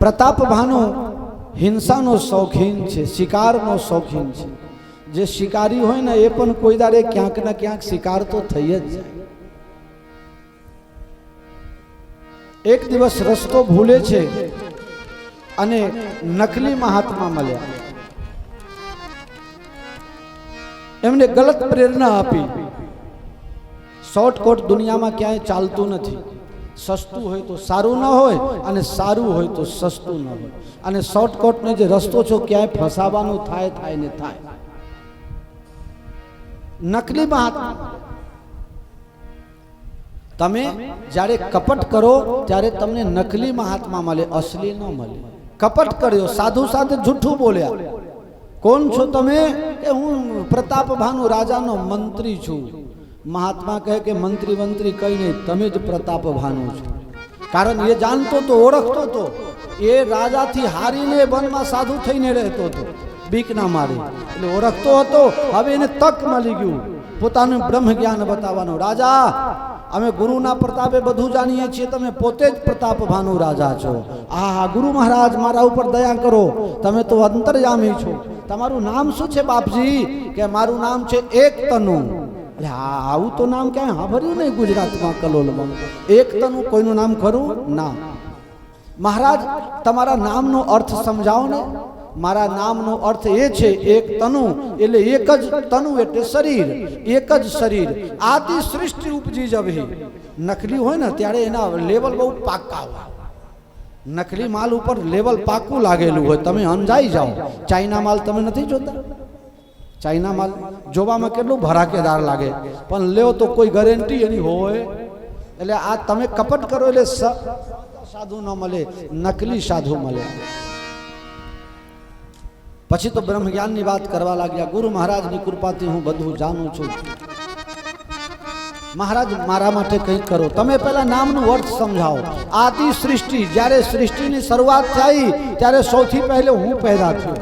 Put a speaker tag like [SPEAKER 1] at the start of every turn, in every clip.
[SPEAKER 1] પ્રતાપભાનુ હિંસાનો શોખીન છે, શિકારનો શોખીન છે. જે શિકારી હોય ને એ પણ કોઈ દાડે ક્યાંક ને ક્યાંક શિકાર તો થઈ જ જાય. એક દિવસ રસ્તો ભૂલે છે અને નકલી મહાત્મા મળ્યા. એમને ગલત પ્રેરણા આપી. શોર્ટકટ દુનિયામાં ક્યાંય ચાલતું નથી. સસ્તું હોય તો સારું ન હોય અને સારું હોય તો સસ્તું ન હોય. અને શોર્ટકટનો જે રસ્તો છો ક્યાંય ફસાવાનું થાય ને થાય. નકલી મહાત્મા, તમે જ્યારે કપટ કરો ત્યારે તમને નકલી મહાત્મા મળે, અસલી ન મળે. કપટ કર્યો, સાધુ સાથે જૂઠું બોલ્યા. કોણ છો તમે? કે હું પ્રતાપભાનુ રાજાનો મંત્રી છું. મહાત્મા કહે કે મંત્રી કઈ નહીં, તમે જ પ્રતાપભાનુ છો. કારણ એ જાણતો તો, ઓળખતો તો, એ રાજાથી હારીને વનમાં સાધુ થઈને રહેતો હતો, બીક ના મારી. એટલે ઓળખતો હતો. હવે એને તક મળી ગયું પોતાનું બ્રહ્મ જ્ઞાન બતાવવાનું. રાજા, અમે ગુરુના પ્રતાપે બધું જાણીએ છીએ, તમે પોતે જ પ્રતાપભાનુ રાજા છો. આ ગુરુ મહારાજ, મારા ઉપર દયા કરો, તમે તો અંતર્યામી છો. તમારું નામ શું છે બાપજી? કે મારું નામ છે એક તનુ. આવું તો નામ ક્યાંય સાંભળ્યું નહીં ગુજરાતમાં, કલોલમાં. એક તનુ કોઈનું નામ ખરું ના. મહારાજ, તમારા નામનો અર્થ સમજાવો ને. મારા નામનો અર્થ એ છે એક તનુ, એટલે એક જ તનુ એટલે શરીર, એક જ શરીર. આદિ સૃષ્ટિ ઉપજી જવી. નકલી હોય ને ત્યારે એના લેવલ બહુ પાકા હોય. નકલી માલ ઉપર લેવલ પાકું લાગેલું હોય, તમે અંજાઈ જાઓ. ચાઇના માલ તમે નથી જોતા? ચાઇના માલ જોવામાં કેટલું ભરાકેદાર લાગે, પણ લેવો તો કોઈ ગેરંટી એની હોય. એટલે આ તમે કપટ કરો એટલે સાધુ ન મળે, નકલી સાધુ મળે. પછી તો બ્રહ્મ જ્ઞાનની વાત કરવા લાગ્યા. ગુરુ મહારાજની કૃપાથી હું બધું જાણું છું. મહારાજ, મારા માટે કંઈક કરો. તમે પહેલા નામનું અર્થ સમજાવો. આદિ સૃષ્ટિ, જ્યારે સૃષ્ટિની શરૂઆત થઈ ત્યારે સૌથી પહેલે હું પેદા થયો.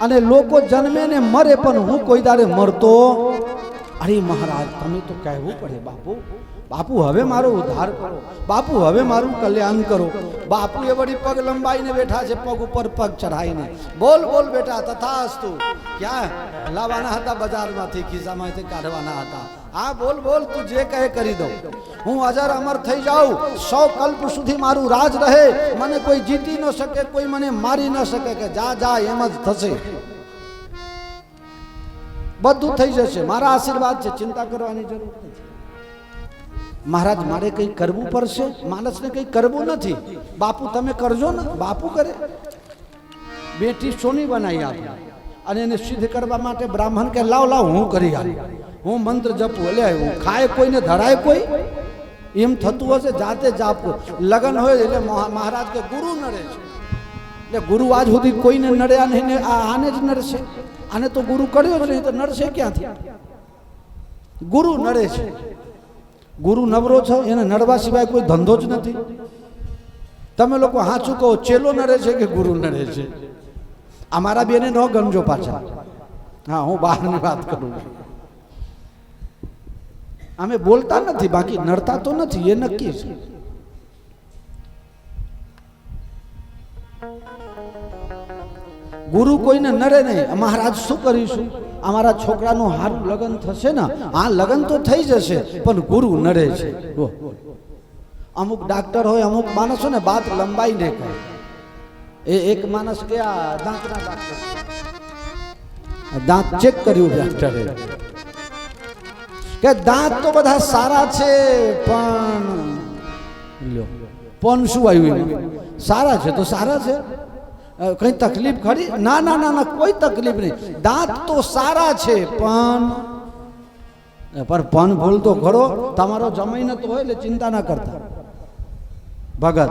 [SPEAKER 1] અને લોકો જન્મે ને મરે પણ હું કોઈ દાડે મરતો. અરે મહારાજ, તમે તો કહેવું પડે બાપુ હવે મારો ઉદ્ધાર કરો, બાપુ હવે મારું કલ્યાણ કરો. બાપુ એ વળી પગ લંબાઈને બેઠા છે, પગ ઉપર પગ ચઢાઈને. બોલ બેટા, તથાસ્તુ. ક્યાં લાવવાના હતા? બજારમાંથી, ખિસ્સામાંથી કાઢવાના હતા. હા બોલ, તું જે કહે કરી દઉં. હું અજર અમર થઈ જાઉં, 100 કલ્પ સુધી મારું રાજ રહે. મને કોઈ જીતી ન શકે, કોઈ મને મારી ન શકે. કે જા એમ જ થશે, બધું થઈ જશે. મારા આશીર્વાદ છે, ચિંતા કરવાની જરૂર નથી. મહારાજ, મારે કંઈ કરવું પડશે? માણસને કંઈ કરવું નથી. બાપુ તમે કરજો ને. બાપુ કરે. બેટી સોની બનાવી આપી અને એને સિદ્ધ કરવા માટે બ્રાહ્મણ કે લાવ હું કરી આપું, હું મંત્ર જપું. એટલે હું ખાય કોઈને ધરાય કોઈ? એમ થતું હશે? જાતે જ આપવું. લગ્ન હોય એટલે મહારાજ કે ગુરુ નડે છે. એટલે ગુરુ આજ સુધી કોઈને નડ્યા નહીં ને આને જ નડશે. આને તો ગુરુ કર્યો જ નહીં, તો નડશે ક્યાંથી? ગુરુ નડે છે. ગુરુ નવરો છો, એને નડવા સિવાય કોઈ ધંધો જ નથી. તમે લોકો હાચું કહો, ચેલો નડે છે કે ગુરુ નડે છે? અમારા બેને ન ગમજો પાછા. હા, હું બહારની વાત કરું છું. અમે બોલતા નથી, બાકી નડતા તો નથી, એ નક્કી છે. ગુરુ કોઈને નડે નહીં. મહારાજ શું કરીશું? અમારા છોકરાનું હારું લગ્ન થશે ને? હા, લગ્ન તો થઈ જશે, પણ ગુરુ નડે છે. અમુક ડાક્ટર હોય, અમુક માણસો ને બાત લંબાઈ ને કહે. એક માણસ કે આ દાંતના ડાક્ટર, દાંત ચેક કર્યું ડાક્ટરે, કે દાંત તો બધા સારા છે, પણ શું આવ્યું? સારા છે તો સારા છે, કઈ તકલીફ ખરી? ના, કોઈ તકલીફ નહીં. દાંત તો સારા છે, પણ ભૂલ તો ખરો. તમારો જમાઈ નતો હોય એટલે ચિંતા ના કરતા. ભગત,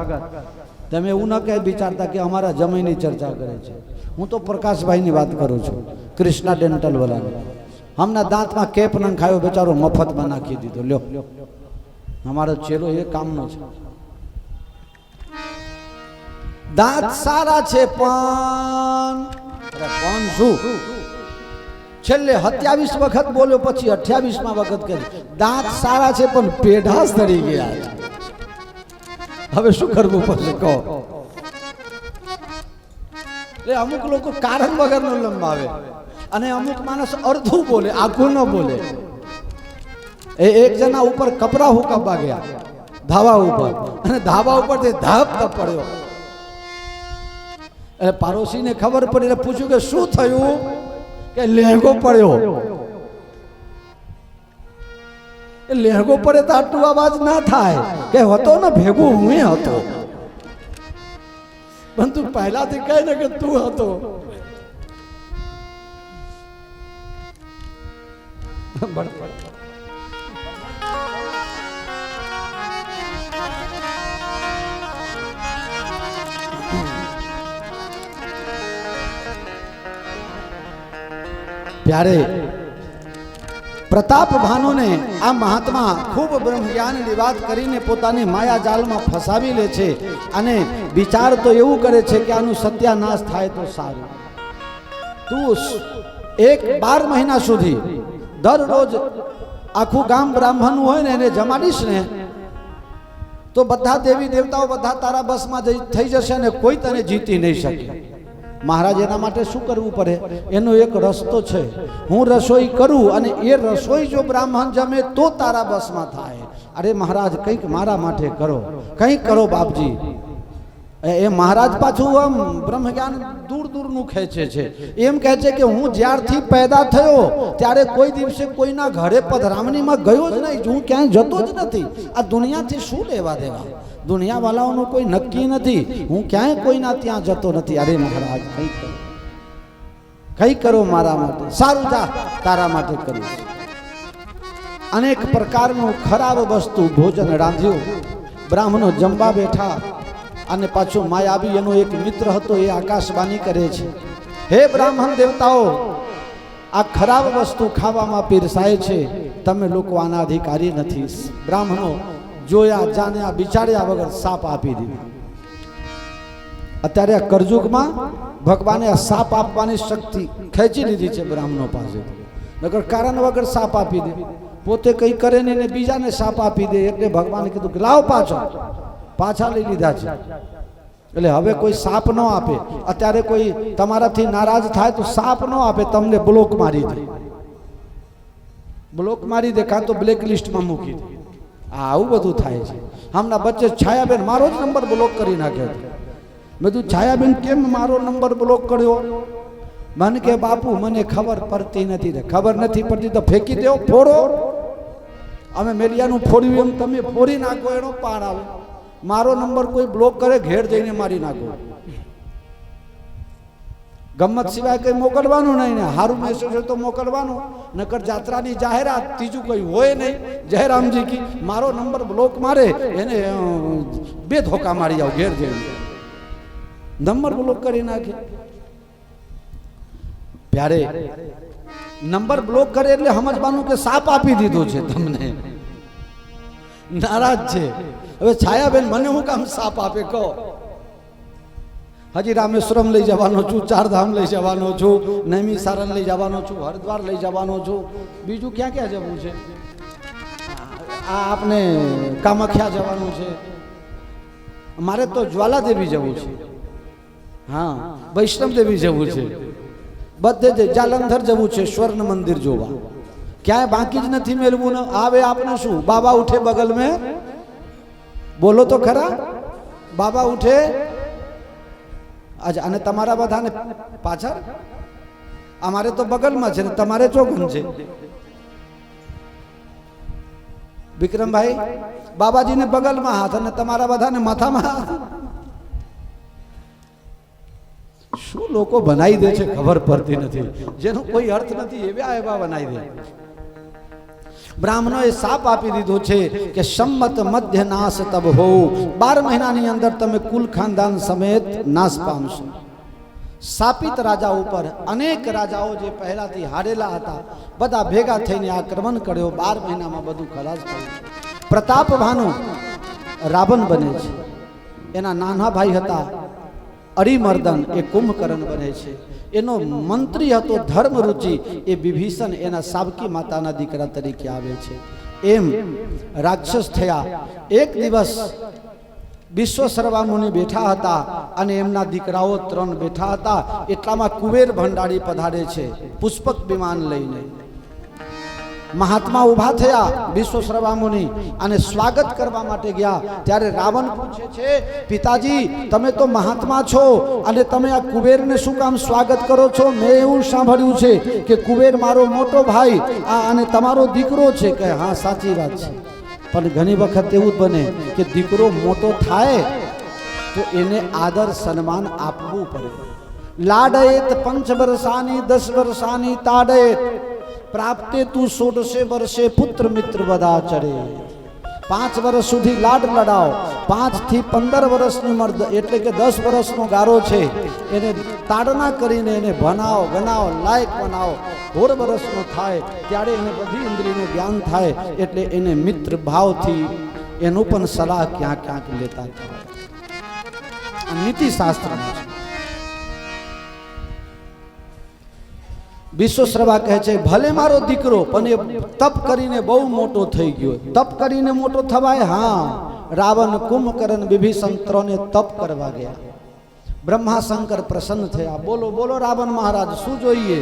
[SPEAKER 1] તમે એવું ન કહે વિચારતા કે અમારા જમાઈની ચર્ચા કરે છે. હું તો પ્રકાશભાઈની વાત કરું છું, કૃષ્ણા ડેન્ટલ વાળાની. હમણાં દાંતમાં કેપ ન ખાયો, બેચારો મફતમાં નાખી દીધો. લ્યો, અમારો ચેલો એ કામનો છે. દાંત સારા છે, પણ શું? છેલ્લે 27 વખત બોલ્યો, પછી 28મા વખત કહ્યું દાંત સારા છે પણ પેઢા સડી ગયા છે. હવે શું કરવું પડશે કહો? એટલે અમુક લોકો કારણ વગરનું લંબાવે અને અમુક માણસ અડધું બોલે, આખું ન બોલે. એક જણા ઉપર કપડા હુકાવા ગયા ધાવા ઉપર, અને ધાબા ઉપરથી ધાપ પડ્યો. એટલે પાડોશીને ખબર પડી એટલે પૂછ્યું કે શું થયું? કે લહેંગો પડ્યો. લહેંગો પડે તો આટલું અવાજ ના થાય કે હતો ને ભેગું હું હતો, પણ તું પહેલાથી કહે ને કે તું હતો. प्यारे प्रताप भानु ने आ महात्मा खूब ब्रह्म ज्ञान ની વાત કરીને પોતાની માયા જાળમાં ફસાવી લે છે અને વિચાર તો એવું કરે છે કે આનું સત્યાનાશ થાય તો સારું. તું 12 મહિના સુધી દરરોજ આખું ગામ બ્રાહ્મણ હોય ને એને જમાડીશ ને તો બધા દેવી દેવતાઓ બધા તારા બસમાં થઈ જશે ને કોઈ તને જીતી નહીં શકે. મહારાજ એના માટે શું કરવું પડે? એનો એક રસ્તો છે. હું રસોઈ કરું અને એ રસોઈ જો બ્રાહ્મણ જમે તો તારા બસમાં થાય. અરે મહારાજ કંઈક મારા માટે કરો, કંઈક કરો બાપજી. એ મહારાજ પાછું આમ બ્રહ્મ જ્ઞાન દૂર દૂરનું ખેંચે છે. એમ કહે છે કે હું જ્યારથી પેદા થયો ત્યારે કોઈ દિવસે કોઈના ઘરે પધરામણીમાં ગયો જ નહીં, હું ક્યાંય જતો જ નથી. આ દુનિયાથી શું લેવા દેવા? દુનિયાવાળાઓનું કોઈ નક્કી નથી, હું ક્યાંય કોઈના ત્યાં જતો નથી. અરે મહારાજ કંઈ કરો મારા માટે. સારું જા, તારા માટે કરીશ. અનેક પ્રકારનું ખરાબ વસ્તુ ભોજન રાંધ્યું. બ્રાહ્મણો જમવા બેઠા અને પાછું માયાવી એનો એક મિત્ર હતો, એ આકાશવાણી કરે છે, હે બ્રાહ્મણ દેવતાઓ, આ ખરાબ વસ્તુ ખાવામાં પીરસાય છે, તમે લોકો આના અધિકારી નથી. બ્રાહ્મણો જોયા જાણ્યા વિચાર્યા વગર સાપ આપી દીધું. અત્યારે આ કરજુગમાં ભગવાને આ સાપ આપવાની શક્તિ ખેંચી લીધી છે બ્રાહ્મણો પાસે. નકર કારણ વગર સાપ આપી દે, પોતે કંઈ કરે નહીં ને બીજાને સાપ આપી દે. એટલે ભગવાને કીધું કે લાવ પાછા લઈ લીધા છે. એટલે હવે કોઈ સાપ ન આપે. અત્યારે કોઈ તમારાથી નારાજ થાય તો સાપ ન આપે, તમને બ્લોક મારી દે, બ્લોક મારી દે, કાં તો બ્લેક લિસ્ટમાં મૂકી દે. આવું બધું થાય છે. હમણાં વચ્ચે છાયાબેન મારો જ નંબર બ્લોક કરી નાખ્યો. બધું છાયાબેન કેમ મારો નંબર બ્લોક કર્યો? મને કે બાપુ મને ખબર પડતી નથી. ખબર નથી પડતી તો ફેંકી દેવો, ફોડો. અમે મેલિયાનું ફોડ્યું એમ તમે ફોડી નાખો, એનો પાર આવે. મારો નંબર કોઈ બ્લોક કરે ઘેર જઈને મારી નાખો. ગમત સિવાય કંઈ મોકલવાનું નહીં ને. હારું મેસેજ તો મોકલવાનું, નકર જાત્રાની જાહેરાત ત્રીજું કંઈ હોય નહીં. જયરામજી કી મારો નંબર બ્લોક મારે એને 2 ધોકા મારી જાવ ઘેર જઈને. નંબર બ્લોક કરી નાખે. પ્યારે નંબર બ્લોક કરે એટલે સમજવાનું કે સાપ આપી દીધો છે તમને, નારાજ છે. હવે છાયાબેન મને હું કામ સાપ આપે કહો? હજી રામેશ્વરમ લઈ જવાનો છું, 4 ધામ લઈ જવાનો છું, નૈમી સારણ લઈ જવાનો છું, હરિદ્વાર લઈ જવાનો છું, બીજું ક્યાં ક્યાં જવું છે? આ આપણે કામાખ્યા જવાનું છે, મારે તો જ્વાલાદેવી જવું છે, હા વૈષ્ણવદેવી જવું છે, બધે જાલંધર જવું છે, સ્વર્ણ મંદિર જોવા. ક્યાંય બાકી જ નથી મેળવું. આવે આપણે શું? બાબા ઉઠે બગલ મેં, બોલો તો ખરા, બાબા ઉઠે. અને તમારા બધાને પાછળ, અમારે તો બગલમાં છે ને તમારે ચોગન છે. વિક્રમભાઈ બાબાજીને બગલમાં હાથ અને તમારા બધાને માથામાં હાથ. શું લોકો બનાવી દે છે ખબર પડતી નથી, જેનો કોઈ અર્થ નથી એવા બનાવી દે. બ્રાહ્મણોએ સાપ આપી દીધો છે કે સંમત મધ્ય નાશ તબ હો, 12 મહિનાની અંદર તમે કુલ ખાનદાન સમેત નાશ પામશો. શાપિત રાજા ઉપર અનેક રાજાઓ જે પહેલાથી હારેલા હતા બધા ભેગા થઈને આક્રમણ કર્યો. 12 મહિનામાં બધું ખલાસ કર્યું. પ્રતાપ ભાનુ રાવણ બને છે. એના નાના ભાઈ હતા અરિમર્દન, એ કુંભકર્ણ બને છે. એનો મંત્રી હતો ધર્મરુચિ, એ વિભીષણ એના સાવકી માતાના દીકરા તરીકે આવે છે. એમ રાક્ષસ થયા. એક દિવસ વિશ્વસર્વા મુનિ બેઠા હતા અને એમના દીકરાઓ 3 બેઠા હતા. એટલામાં કુબેર ભંડારી પધારે છે પુષ્પક વિમાન લઈને. મહાત્મા ઊભા થયા વિશ્વસર્વા મુનિ અને સ્વાગત કરવા માટે ગયા. ત્યારે રાવણ પૂછે છે, પિતાજી તમે તો મહાત્મા છો અને તમે આ કુબેરને શું કામ સ્વાગત કરો છો? મેં એવું સાંભળ્યું છે કે કુબેર મારો મોટો ભાઈ અને તમારો દીકરો છે. કે હા સાચી વાત છે, પણ ઘણી વખત એવું બને કે દીકરો મોટો થાય તો એને આદર સન્માન આપવું પડે. લાડયેત 5 વર્ષાની 10 વર્ષાની તાડયેત પ્રાપ્તે તું 16 વર્ષે પુત્ર મિત્ર બધા ચડે. 5 વર્ષ સુધી લાડ લડાવો, 5 થી 15 વર્ષની મર્દ એટલે કે 10 વર્ષનો ગારો છે એને તાડના કરીને એને ભણાવો ગણાવો લાયક બનાવો. 16 વર્ષનો થાય ત્યારે એને બધી ઇન્દ્રિયનું જ્ઞાન થાય એટલે એને મિત્ર ભાવથી એનું પણ સલાહ ક્યાંક ક્યાંક લેતા થાય. નીતિ શાસ્ત્ર વિશ્વસર્વા કહે છે, ભલે મારો દીકરો પણ એ તપ કરીને બહુ મોટો થઈ ગયો. તપ કરીને મોટો થવાય? હા. રાવણ કુંભકર્ણ વિભીષણ 3 તપ કરવા ગયા. બ્રહ્મા શંકર પ્રસન્ન થયા. બોલો બોલો રાવણ મહારાજ શું જોઈએ?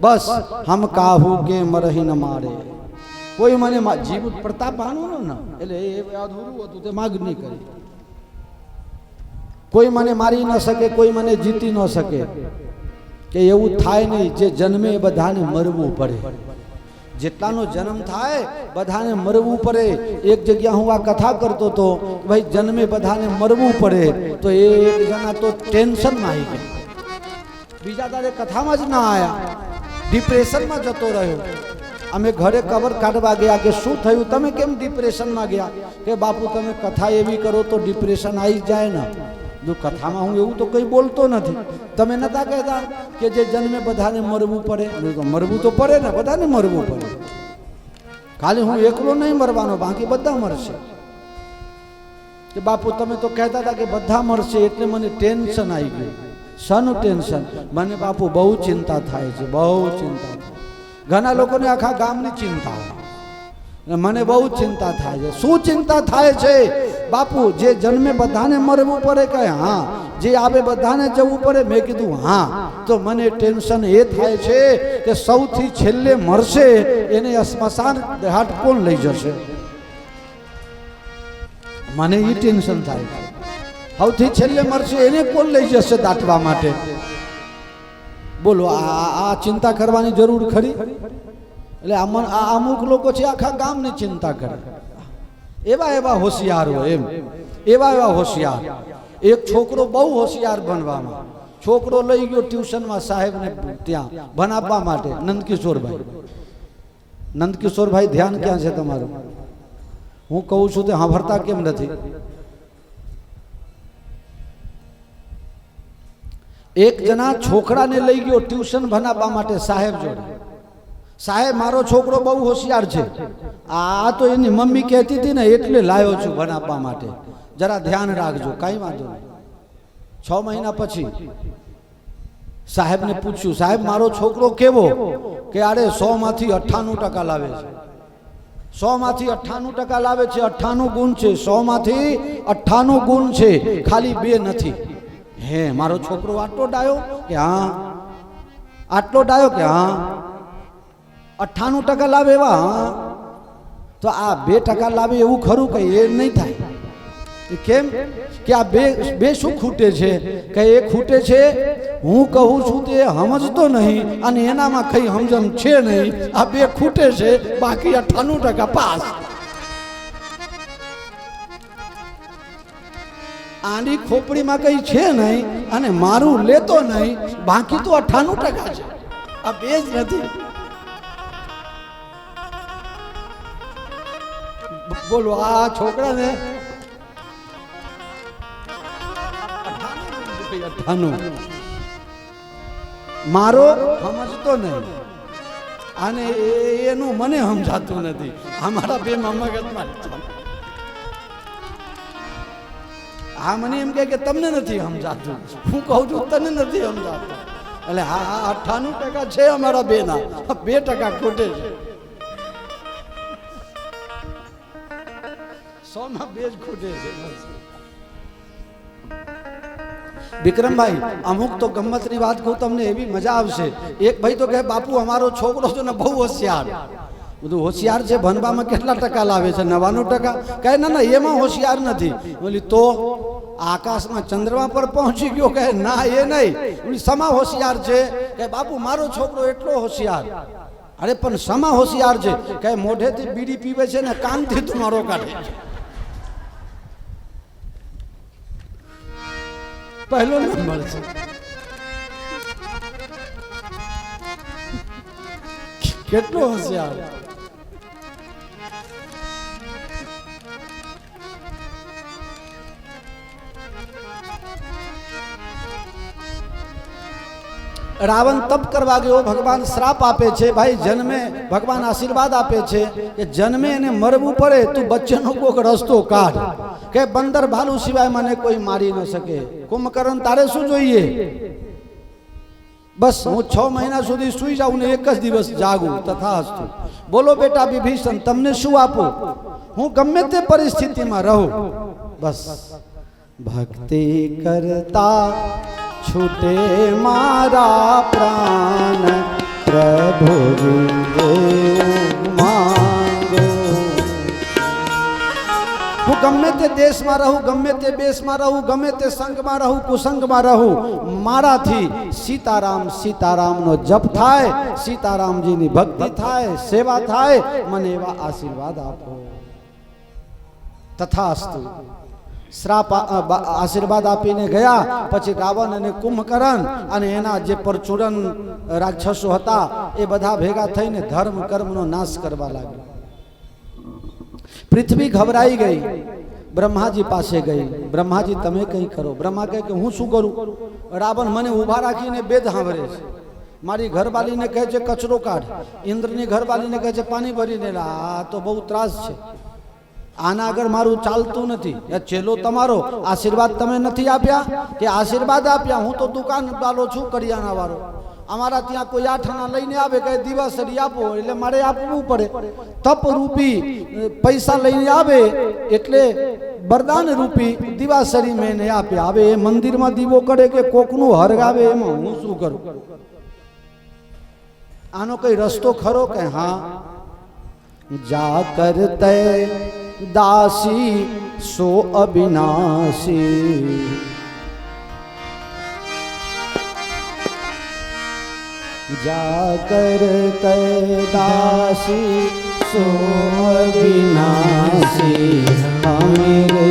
[SPEAKER 1] બસ હમ કાહુ કે મરહી ન મારે. કોઈ મને જીવ પ્રતાપ આનું ને એટલે એ અધૂરું હતું તે માગ નહીં કરી. કોઈ મને મારી ન શકે, કોઈ મને જીતી ન શકે. કે એવું થાય નહીં. જે જન્મે એ બધાને મરવું પડે. જેટલાનો જન્મ થાય બધાને મરવું પડે. એક જગ્યા હું આ કથા કરતો હતો, ભાઈ જન્મે બધાને મરવું પડે તો એ એક જણા તો ટેન્શનમાં આવી ગયા, બીજા તારે કથામાં જ ના આવ્યા, ડિપ્રેશનમાં જતો રહ્યો. અમે ઘરે કવર કાઢવા ગયા કે શું થયું, તમે કેમ ડિપ્રેશનમાં ગયા? કે બાપુ તમે કથા એવી કરો તો ડિપ્રેશન આવી જાય ને. જો કથામાં હું એવું તો કંઈ બોલતો નથી. તમે નતા કહેતા કે જે જન્મે બધાને મરવું પડે? મરવું તો પડે ને, બધાને મરવું પડે. ખાલી હું એકલો નહીં મરવાનો, બાકી બધા મરશે. કે બાપુ તમે તો કહેતા હતા કે બધા મરશે એટલે મને ટેન્શન આવી ગયું. શાનું ટેન્શન? મને બાપુ બહુ ચિંતા થાય છે, બહુ ચિંતા થાય. ઘણા લોકોને આખા ગામની ચિંતા હોય, મને બહુ ચિંતા થાય છે. શું ચિંતા થાય છે? બાપુ જે જન્મે બધાને મરવું પડે? કે હા. જે આવે બધાને જવું પડે? મેં કીધું હા. તો મને ટેન્શન એ થાય છે કે સૌથી છેલ્લે મરશે એને સ્મશાન ઘાટ કોણ લઈ જશે? મને એ ટેન્શન થાય છે. સૌથી છેલ્લે મરશે એને કોણ લઈ જશે દાટવા માટે? બોલો આ ચિંતા કરવાની જરૂર ખરી? એટલે અમુક લોકો છે આખા ગામની ચિંતા કરે. એવા એવા હોશિયાર હોય, એમ એવા એવા હોશિયાર. એક છોકરો બહુ હોશિયાર બનવામાં, છોકરો લઈ ગયો ટ્યુશનમાં સાહેબને ત્યાં ભણાવવા માટે. નંદકિશોરભાઈ ધ્યાન ક્યાં છે તમારું? હું કહું છું તે સાંભળતા કેમ નથી? એક જણા છોકરાને લઈ ગયો ટ્યુશન ભણાવવા માટે સાહેબ જોડે. સાહેબ મારો છોકરો બહુ હોશિયાર છે, આ તો એની મમ્મી કહેતી હતી ને એટલે લાવ્યો છું ભણાવવા માટે, જરા ધ્યાન રાખજો. કાંઈ વાંધો નહીં. 6 મહિના પછી સાહેબને પૂછ્યું, સાહેબ મારો છોકરો કેવો? કે અરે 100 માંથી 98% લાવે છે. 100 માંથી 98% લાવે છે. 98 ગુણ છે, 100 માંથી 98 ગુણ છે, ખાલી 2 નથી. હે મારો છોકરો આટલો ડાયો? કે હા. આટલો ડાયો? કે હા. 98% લાવે એવા? હા. તો આ 2% લાવે એવું ખરું? કે એ નહીં થાય. કેમ? કે આ બે શું ખૂટે છે? કે એ ખૂટે છે હું કહું છું તે સમજતો નહીં અને એનામાં કઈ સમજણ છે નહીં. આ 2 ખૂટે છે, બાકી 98% પાસ. આની ખોપડીમાં કઈ છે નહીં અને મારું લેતો નહીં, બાકી તો 98% છે. આ 2 જ નથી. બોલો આ છોકરાને 98 મારો સમજતો નહીં અને એનું મને સમજાતું નથી. અમારા 2 મગજમાં હા મને એમ કે તમને નથી સમજાતું. હું કહું છું તને નથી સમજાતું. એટલે હા 98% છે અમારા 2 ના, 2% ખોટે છે. 100 માં 2 જ ખૂટે છે. વિક્રમભાઈ અમુક તો ગમ્મતની વાત કહું તમને એવી મજા આવશે. એક ભાઈ તો કહે બાપુ અમારો છોકરો છે ને બહુ હોશિયાર. બધું હોશિયાર છે ભણવામાં કેટલા ટકા લાવે છે? 99%. કહે ના ના એમાં હોશિયાર નથી. બોલી તો આકાશમાં ચંદ્રમા પર પહોંચી ગયો? કહે ના એ નહીં. સમા હોશિયાર છે? કે બાપુ મારો છોકરો એટલો હોશિયાર. અરે પણ સમા હોશિયાર છે? કે મોઢેથી બીડી પીવે છે ને કાનથી તમારો કાઢે છે. પહેલો નંબર છે. કેટલો હોશિયાર. રાવણ તપ કરવા ગયો, ભગવાન શ્રાપ આપે છે. ભાઈ જન્મે ભગવાન આશીર્વાદ આપે છે કે જન્મે એને મરવું પડે તું બચ્ચાનો કોઈક રસ્તો કાઢ, કે બંદર ભાલુ સિવાય મને કોઈ મારી ન શકે. કુંભકર્ણ તારે શું જોઈએ? બસ હું 6 મહિના સુધી સુઈ જાઉં ને એક જ દિવસ જાગું. તથાસ્તુ. બોલો બેટા વિભીષણ તમને શું આપું? હું ગમે તે પરિસ્થિતિમાં રહું. બસ ભક્તિ કરતા छूटे मारा प्राण प्रभु मांगो. હું ગમે તે દેશમાં રહું, ગમે તે બેસમાં રહું, ગમે તે સંગમાં રહું, કુસંગમાં રહું, મારાથી સીતારામ સીતારામનો જપ થાય, સીતારામજીની ભક્તિ થાય, સેવા થાય, મને એવા આશીર્વાદ આપો. તથાસ્તુ. શ્રાપ આશીર્વાદ આપીને ગયા. પછી રાવણ અને કુંભકર્ણ અને એના જે પરચુરન રાક્ષસો હતા એ બધા ભેગા થઈને ધર્મ કર્મનો નાશ કરવા લાગ્યા. પૃથ્વી ઘબરાઈ ગઈ, બ્રહ્માજી પાસે ગઈ. બ્રહ્માજી તમે કંઈ કરો. બ્રહ્મા કહે કે હું શું કરું? રાવણ મને ઊભા રાખીને બેદ સાંભળે છે. મારી ઘરવાલીને કહે છે કચરો કાઢ, ઇન્દ્રની ઘરવાલીને કહે છે પાણી ભરીને લા. આ તો બહુ ત્રાસ છે. આના આગળ મારું ચાલતું નથી. ચેલો તમારો આશીર્વાદ તમે નથી આપ્યા કે આશીર્વાદ આપ્યા? હું તો દુકાન વાળો છું, કરિયાણા વાળો. અમારા ત્યાં કોઈ 8 આના લઈને આવે કે દિવાસરી આપો એટલે મારે આપવું પડે. તપ રૂપી પૈસા લઈને આવે એટલે વરદાન રૂપી દિવાસરી મેં આપ્યા. હવે એ મંદિરમાં દીવો કરે કે કોકનું હરગાવે એમાં હું શું કરું? આનો કઈ રસ્તો ખરો? કે હા, જા કરતે दासी सो अविनाशी, जाकर तय दासी सो अविनाशी, मेरे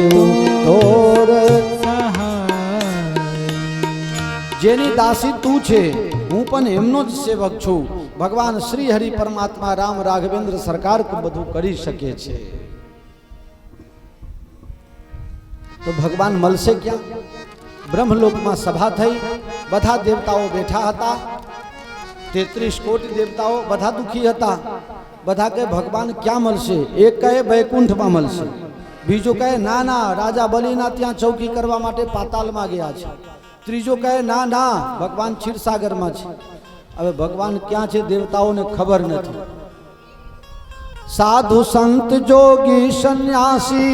[SPEAKER 1] तोर जेनी दासी तू छे હું પણ એમનો જ સેવક છું. ભગવાન શ્રી હરિ પરમાત્મા રામ રાઘવેન્દ્ર સરકાર બધું કરી શકે છે. તો ભગવાન મળશે ક્યાં? બ્રહ્મલોકમાં સભા થઈ, બધા દેવતાઓ બેઠા હતા. 33 કોટી દેવતાઓ બધા દુખી હતા. બધા કહે ભગવાન ક્યાં મળશે? એક કહે વૈકુંઠમાં મળશે, બીજો કહે ના ના રાજા બલિના ત્યાં ચૌકી કરવા માટે પાતાલમાં ગયા છે, ત્રીજો કહે ના ના ભગવાન ક્ષીરસાગરમાં છે. હવે ભગવાન ક્યાં છે દેવતાઓને ખબર નથી. साधु संत जोगी सन्यासी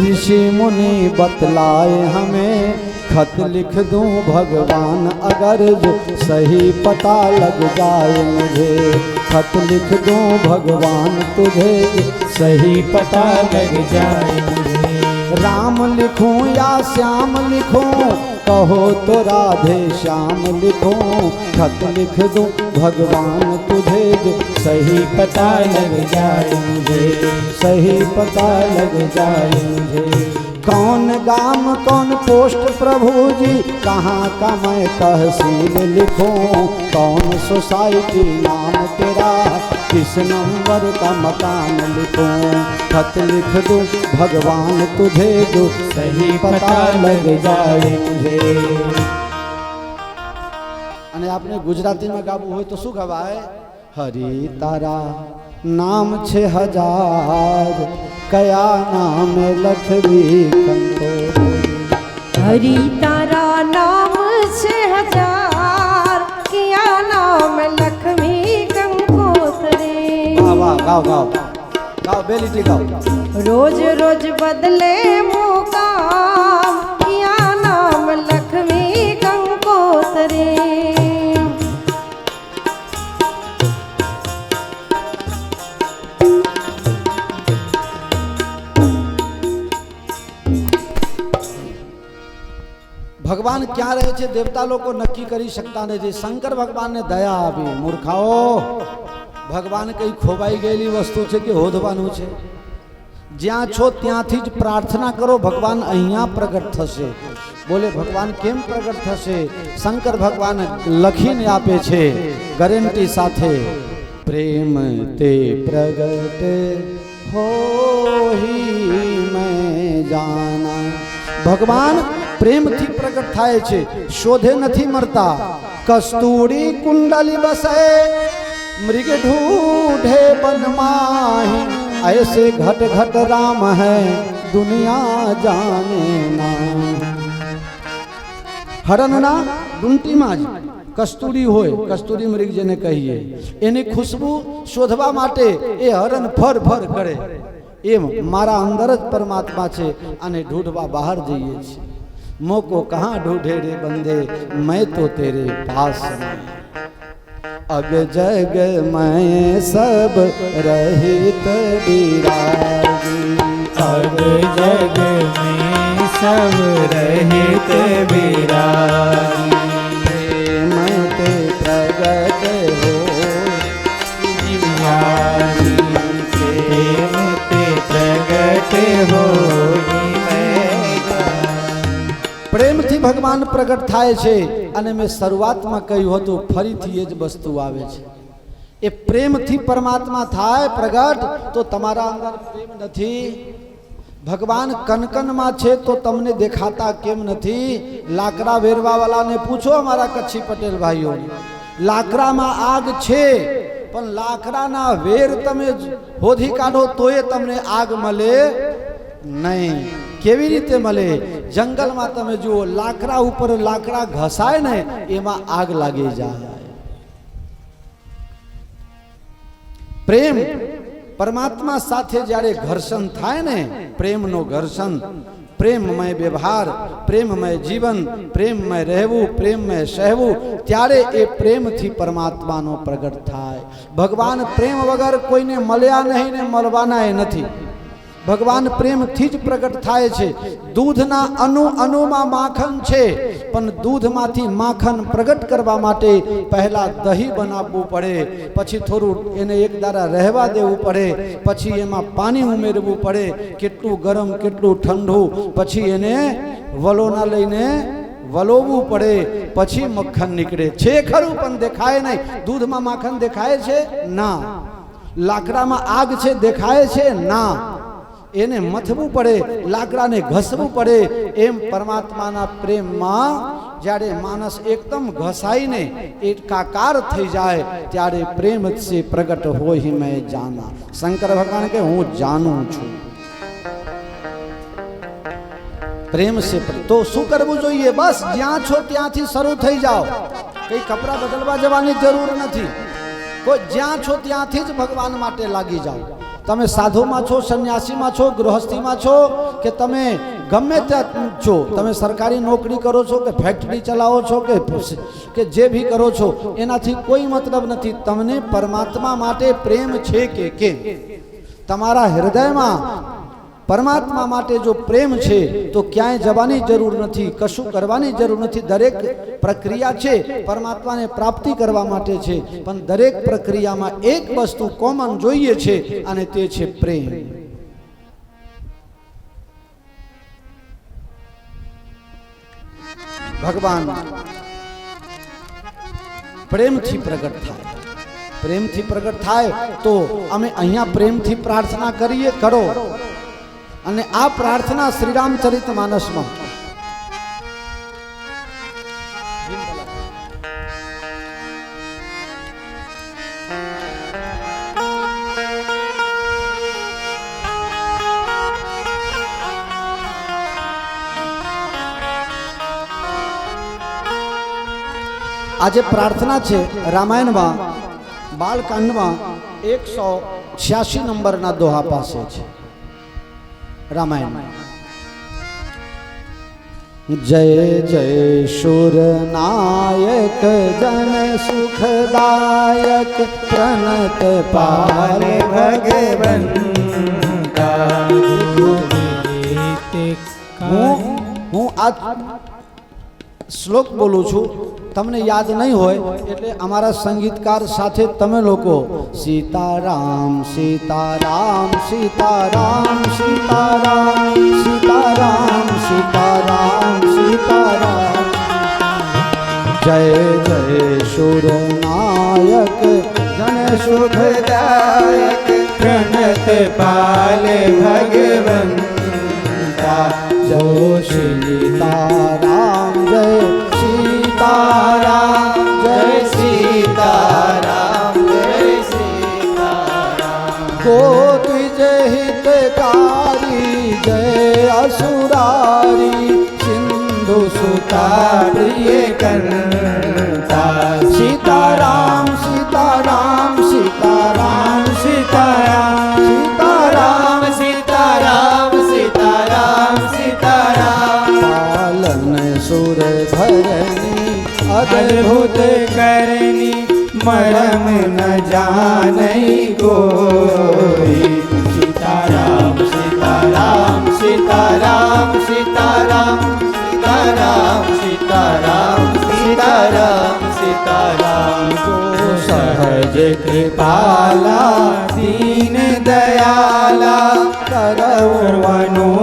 [SPEAKER 1] ऋषि मुनि बतलाए हमें, खत लिख दूं भगवान अगर जो सही पता लग जाए मुझे, खत लिख दूं भगवान तुझे सही पता लग जाए मुझे। राम लिखूं या श्याम लिखूं कहो तो राधे श्याम लिखूं, खत लिख दूं भगवान तुझे जो सही पता लग जाए मुझे, सही पता लग जाए मुझे। कौन गांव कौन पोस्ट प्रभु जी कहाँ का मैं तहसील लिखूं, कौन सोसाइटी नाम तेरा किस नंबर का मकान लिखूं, खत लिख दूं भगवान तुझे जो सही पता लग जाए मुझे। અને આપણે ગુજરાતીમાં ગાવું હોય તો શું ગવાય? હરી તારા નામ છે હજાર કયા નામ લખવી કંકો,
[SPEAKER 2] હરી તારા નામ છે હજાર કયા નામ લખવી કંકોત્રે।
[SPEAKER 1] વાહ વાહ ગાઓ ગાઓ ગાઓ બેલીટી ગાઓ।
[SPEAKER 2] રોજ રોજ બદલે મુકામ કયા નામ લખવી
[SPEAKER 1] ભગવાન ક્યાં રહે છે દેવતા લોકો નક્કી કરી શકતા નથી. શંકર ભગવાનને દયા આવી, મૂર્ખાઓ ભગવાન કઈ ખોવાઈ ગયેલી વસ્તુ છે કે હોદવાનું છે? જ્યાં છો ત્યાંથી જ પ્રાર્થના કરો, ભગવાન અહીંયા પ્રગટ થશે. બોલે ભગવાન કેમ પ્રગટ થશે? શંકર ભગવાન લખીને આપે છે ગેરંટી સાથે, પ્રેમ તે પ્રગટ હોહી મેં જાના. ભગવાન પ્રેમથી પ્રગટ થાય છે, શોધે નથી મરતા. કસ્તુરી કુંડલી બસે મૃગ ઢૂઢે બનમાહી, ऐसे घट घट राम है दुनिया जाने ना. હરણના ડુંટીમાં જ કસ્તુરી હોય, કસ્તુરી મૃગ જેને કહીએ, એની ખુશ્બુ શોધવા માટે એ હરણ ફર ફર કરે. એમ મારા અંદર જ પરમાત્મા છે અને ઢૂંઢવા બહાર જઈએ છીએ. મોકો કહાં ઢૂંઢે રે બંદે, મેં તો તેરે પાસ. अग जग मैं सब रहित विरागी,
[SPEAKER 3] अग जग में सब रहित विरागी.
[SPEAKER 1] प्रेम ते प्रगट हो
[SPEAKER 3] विरागी, प्रेम ते प्रगट हो.
[SPEAKER 1] પ્રેમથી ભગવાન પ્રગટ થાય છે. અને મેં શરૂઆતમાં કહ્યું હતું, ફરીથી એ જ વસ્તુ આવે છે. એ પ્રેમથી પરમાત્મા થાય પ્રગટ, તો તમારા અંદર પ્રેમ નથી. ભગવાન કનકનમાં છે તો તમને દેખાતા કેમ નથી? લાકડા વેરવાવાળાને પૂછો, અમારા કચ્છી પટેલ ભાઈઓને. લાકડામાં આગ છે, પણ લાકડાના વેર તમે હોધી કાઢો તોય તમને આગ મળે નહીં. કેવી રીતે મળે? જંગલમાં તમે જુઓ, લાકડા ઉપર લાકડા ઘસાય ને એમાં આગ લાગી જાય. પ્રેમ પરમાત્મા સાથે જ્યારે ઘર્ષણ થાય ને, પ્રેમનો ઘર્ષણ, પ્રેમમય વ્યવહાર, પ્રેમમય જીવન, પ્રેમમય રહેવું, પ્રેમમય સહેવું, ત્યારે એ પ્રેમથી પરમાત્માનો પ્રગટ થાય. ભગવાન પ્રેમ વગર કોઈને મળ્યા નહીં ને મળવાના નથી. ભગવાન પ્રેમથી જ પ્રગટ થાય છે. દૂધના અણુમાં માખણ છે, પણ દૂધમાંથી માખણ પ્રગટ કરવા માટે પહેલા દહીં બનાવવું પડે, પછી થોડું એને એક દાડા રહેવા દેવું પડે, પછી એમાં પાણી ઉમેરવું પડે, કેટલું ગરમ કેટલું ઠંડુ, પછી એને વલોના લઈને વલોવવું પડે, પછી મક્ખન નીકળે છે. ખરું પણ દેખાય નહીં. દૂધમાં માખણ દેખાય છે ના, લાકડામાં આગ છે દેખાય છે ના. એને મથવું પડે, લાકડાને ઘસવું પડે. એમ પરમાત્માના પ્રેમમાં જ્યારે માણસ એકદમ ઘસાઈને એકાકાર થઈ જાય ત્યારે પ્રેમ સે પ્રગટ હોય મેં જાના. શંકર ભગવાન કે હું જાણું છું પ્રેમ સે. તો શું કરવું જોઈએ? બસ જ્યાં છો ત્યાંથી શરૂ થઈ જાઓ. કઈ કપડાં બદલવા જવાની જરૂર નથી. કોઈ જ્યાં છો ત્યાંથી જ ભગવાન માટે લાગી જાઓ. તમે સાધુમાં છો, સંન્યાસીમાં છો, ગૃહસ્થીમાં છો, કે તમે ગમે ત્યાં છો, તમે સરકારી નોકરી કરો છો કે ફેક્ટરી ચલાવો છો કે જે ભી કરો છો, એનાથી કોઈ મતલબ નથી. તમને પરમાત્મા માટે પ્રેમ છે કે કેમ? તમારા હૃદયમાં પરમાત્મા માટે જો પ્રેમ છે તો ક્યાંય જવાની જરૂર નથી, કશું કરવાની જરૂર નથી. દરેક પ્રક્રિયા છે પરમાત્માને પ્રાપ્તિ કરવા માટે છે, પણ દરેક પ્રક્રિયામાં એક વસ્તુ કોમન જોઈએ છે અને તે છે પ્રેમ. ભગવાન પ્રેમથી પ્રગટ થાય. પ્રેમથી પ્રગટ થાય તો અમે અહીંયા પ્રેમથી પ્રાર્થના કરીએ, કરો. અને આ પ્રાર્થના શ્રી રામચરિત માનસમાં આજે પ્રાર્થના છે રામાયણમાં બાલકાંડમાં 186 નંબરના દોહા પાસે છે. रामायण जय जय शूर नायक जन सुखदायक प्रणत पाल भगवंता. હું આ શ્લોક બોલું છું, તમને યાદ નહીં હોય એટલે અમારા સંગીતકાર સાથે તમે લોકો સીતારામ સીતારામ સીતારામ સીતારામ સીતારામ સીતારામ સીતારામ જય જય સુરનાયક જન સુખદાયક
[SPEAKER 3] प्रणत पाल भगवंता
[SPEAKER 1] जय सीताराम जय सीताराम जय
[SPEAKER 3] सीताराम जय सीताराम
[SPEAKER 1] गोपी जय हितकारी जय असुरारी सिंधु सुता
[SPEAKER 3] प्रिय करता
[SPEAKER 1] सीताराम सीताराम सीताराम
[SPEAKER 3] सीताराम सीताराम सीताराम सीताराम सीताराम
[SPEAKER 1] पालन सुर धरणी
[SPEAKER 3] अद्भुत करनी मरम न जानई कोई सीताराम सीताराम सीताराम सीताराम सीताराम सीताराम सीताराम सीताराम को सहज कृपाला दीन दयाला करवनुग्रह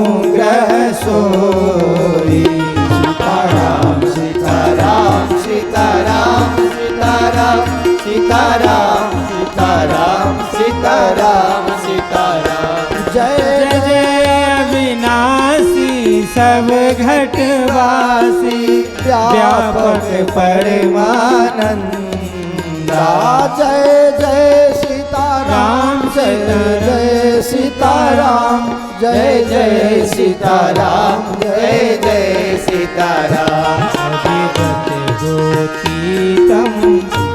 [SPEAKER 3] सोई सीताराम सीताराम सीताराम सीताराम सीताराम सीताराम सीताराम सीताराम
[SPEAKER 1] जय
[SPEAKER 3] जय अविनाशी सब घटवासी व्यापक परमानंदा
[SPEAKER 1] जय जय सीताराम जय जय सीताराम जय जय सीताराम
[SPEAKER 3] जय जय सीताराम अभिगत गोतीतम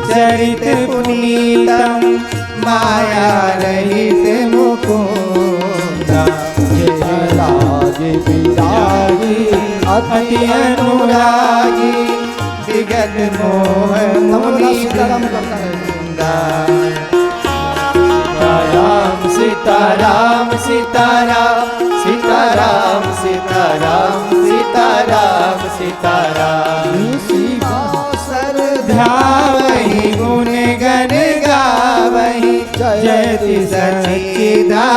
[SPEAKER 3] चरित पुनीतम माया रहित मुकुंदा
[SPEAKER 1] जय राज विरागी
[SPEAKER 3] अति अनुरागी विगत मोह
[SPEAKER 1] सीताराम करता रहे
[SPEAKER 3] सीताराम सीताराम सीताराम सीताराम सीताराम सीताराम सीताराम ध्यावहि गुण गण गावहि जयति सच्चिदानंदा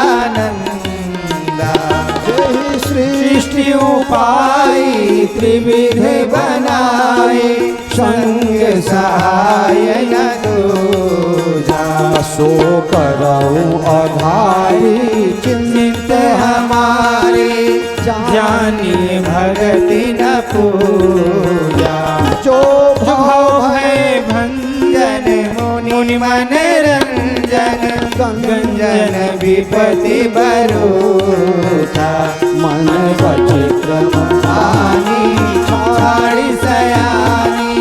[SPEAKER 1] जय श्री
[SPEAKER 3] सृष्टि उपाय त्रिविध बनाए संग सहाय न दूजा
[SPEAKER 1] सो करऊं अघारी
[SPEAKER 3] चिंत हमारे जानिए भगति न पूजा
[SPEAKER 1] जो
[SPEAKER 3] भाव है भंजन मुनि मन रंजन गंजन विपति बरूथा
[SPEAKER 1] मन वचित्र
[SPEAKER 3] आनी छाड़ी सयानी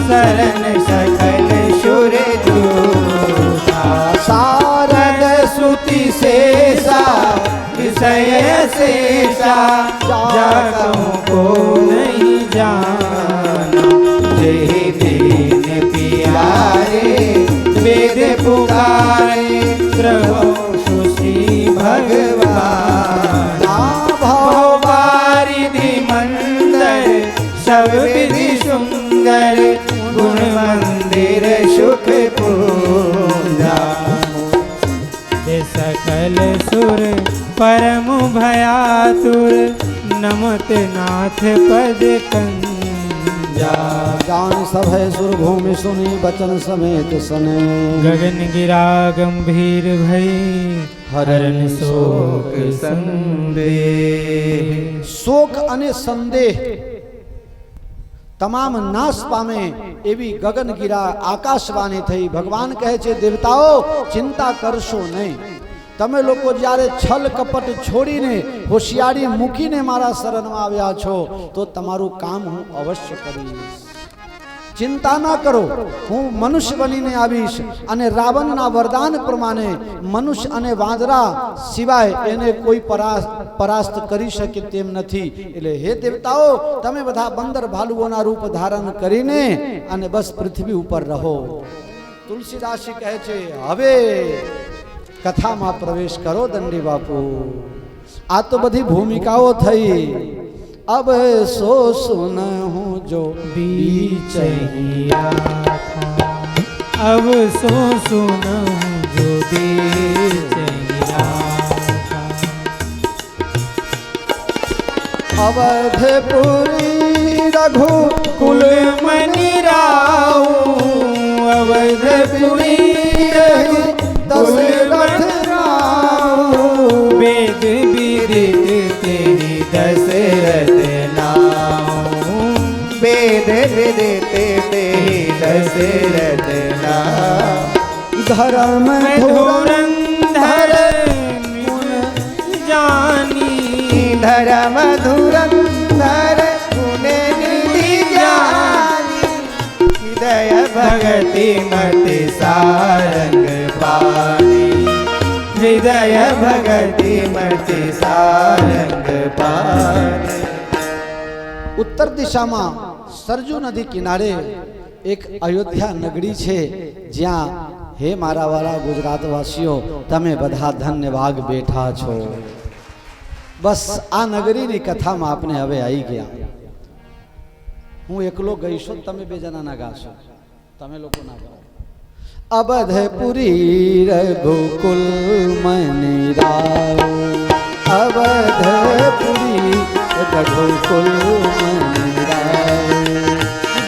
[SPEAKER 3] शरण सकल सुर दूता शारद श्रुति शेषा विषय शेषा जातों को नहीं जाना जय दीन प्यारे वेद पुकारे प्रभु सुश्री भगवान भववारिधि मंदिर सब विधि सुंदर गुण मंदिर सुख पूजा सकल सुर परम भयातुर नमत नाथ पद कंजा
[SPEAKER 1] जान सब है सुर भूमि सुनी बचन समेत सने
[SPEAKER 3] गगन गिरा गंभीर भई हरण शोक संदेह
[SPEAKER 1] શોક અને સંદેહ તમામ નાશ પામે એવી ગગનગીરા આકાશવાણી થઈ. ભગવાન કહે છે દેવતાઓ ચિંતા કરશો નહીં. તમે લોકો જ્યારે છલ કપટ છોડીને હોશિયારી મૂકીને મારા શરણમાં આવ્યા છો તો તમારું કામ હું અવશ્ય કરીશ. ચિંતા ના કરો, હું મનુષ્ય બનીને આવીશ અને રાવણના વરદાન પ્રમાણે મનુષ્ય અને વાંદરા સિવાય એને કોઈ પરાસ્ત કરી શકે તેમ નથી. એટલે હે દેવતાઓ તમે બધા બંદર ભાલુઓના રૂપ ધારણ કરીને અને બસ પૃથ્વી ઉપર રહો. તુલસીદાસજી કહે છે હવે કથામાં પ્રવેશ કરો દંડી બાપુ. આ તો બધી ભૂમિકાઓ થઈ, अब सो सुनहु जो
[SPEAKER 3] बीच ही राखा। अब सो सुनहु जो बीच ही राखा।
[SPEAKER 1] अवधपुरी रघुकुल
[SPEAKER 3] मनि राऊ। अवधपुरी
[SPEAKER 1] दशरथ राऊ।
[SPEAKER 3] वेद विदित तेरी दशरथ नाऊ।
[SPEAKER 4] वेद विदित तेहि दशरथ नाऊ।
[SPEAKER 1] धर्म
[SPEAKER 3] धुरंधर गुण जानी।
[SPEAKER 4] धर्म धुरंधर गुण निधि जानी। हृदय भगति मति सारंग पानी। हृदय भगति मति सारंग पानी।
[SPEAKER 1] उत्तर दिशाમાં સરજુ નદી કિનારે એક અયોધ્યા નગરી છે જ્યાં હે મારા વાળા ગુજરાતવાસીઓ તમે બધા ધન્યવાદ બેઠા છો। બસ આ નગરીની કથામાં આપણે હવે આવી ગયા। હું એકલો ગઈશો તમે બે જણા ના ગાશો તમે લોકો ના ગાઓ। અવધપુરી રઘુકુલ મનિ રાઉ। અવધપુરી रघुकुल मनि राऊ।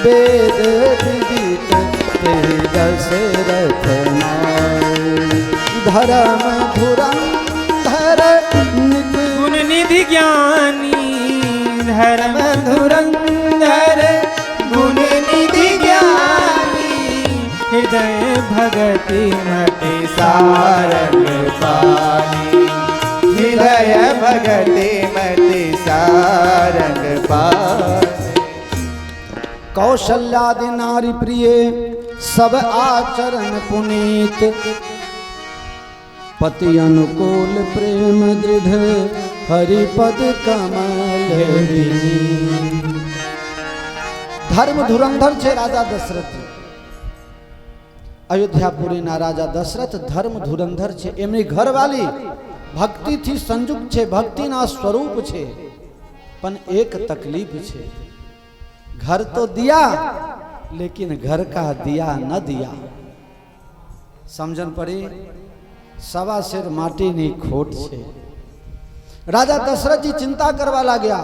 [SPEAKER 1] वेद विदित तेहि दशरथ नाऊ। धर्म धुरंधर
[SPEAKER 3] गुण निधि ज्ञानी। धर्म
[SPEAKER 4] धुरंधर गुण निधि ज्ञानी।
[SPEAKER 3] हृदय भगति मति
[SPEAKER 4] सारंग पानी। हृदय भगति मति सारंग पानी।
[SPEAKER 1] कौशल्यादि नारी प्रिय सब आचरण पुनीत। पति अनुकूल प्रेम दृढ़ हरिपद कमल। धर्म धुरंधर छे राजा दशरथ। अयोध्यापुरीना राजा दशरथ धर्म धुरंधर छे। एमनी घरवाली भक्ति थी संयुक्त छे। भक्तिना स्वरूप छे। पण एक तकलीफ छे। घर तो दिया लेकिन घर का दिया न दिया। समझन पड़ी। सवा शेर माटी नी खोट छे। राजा दशरथ जी चिंता करवा लाग्या।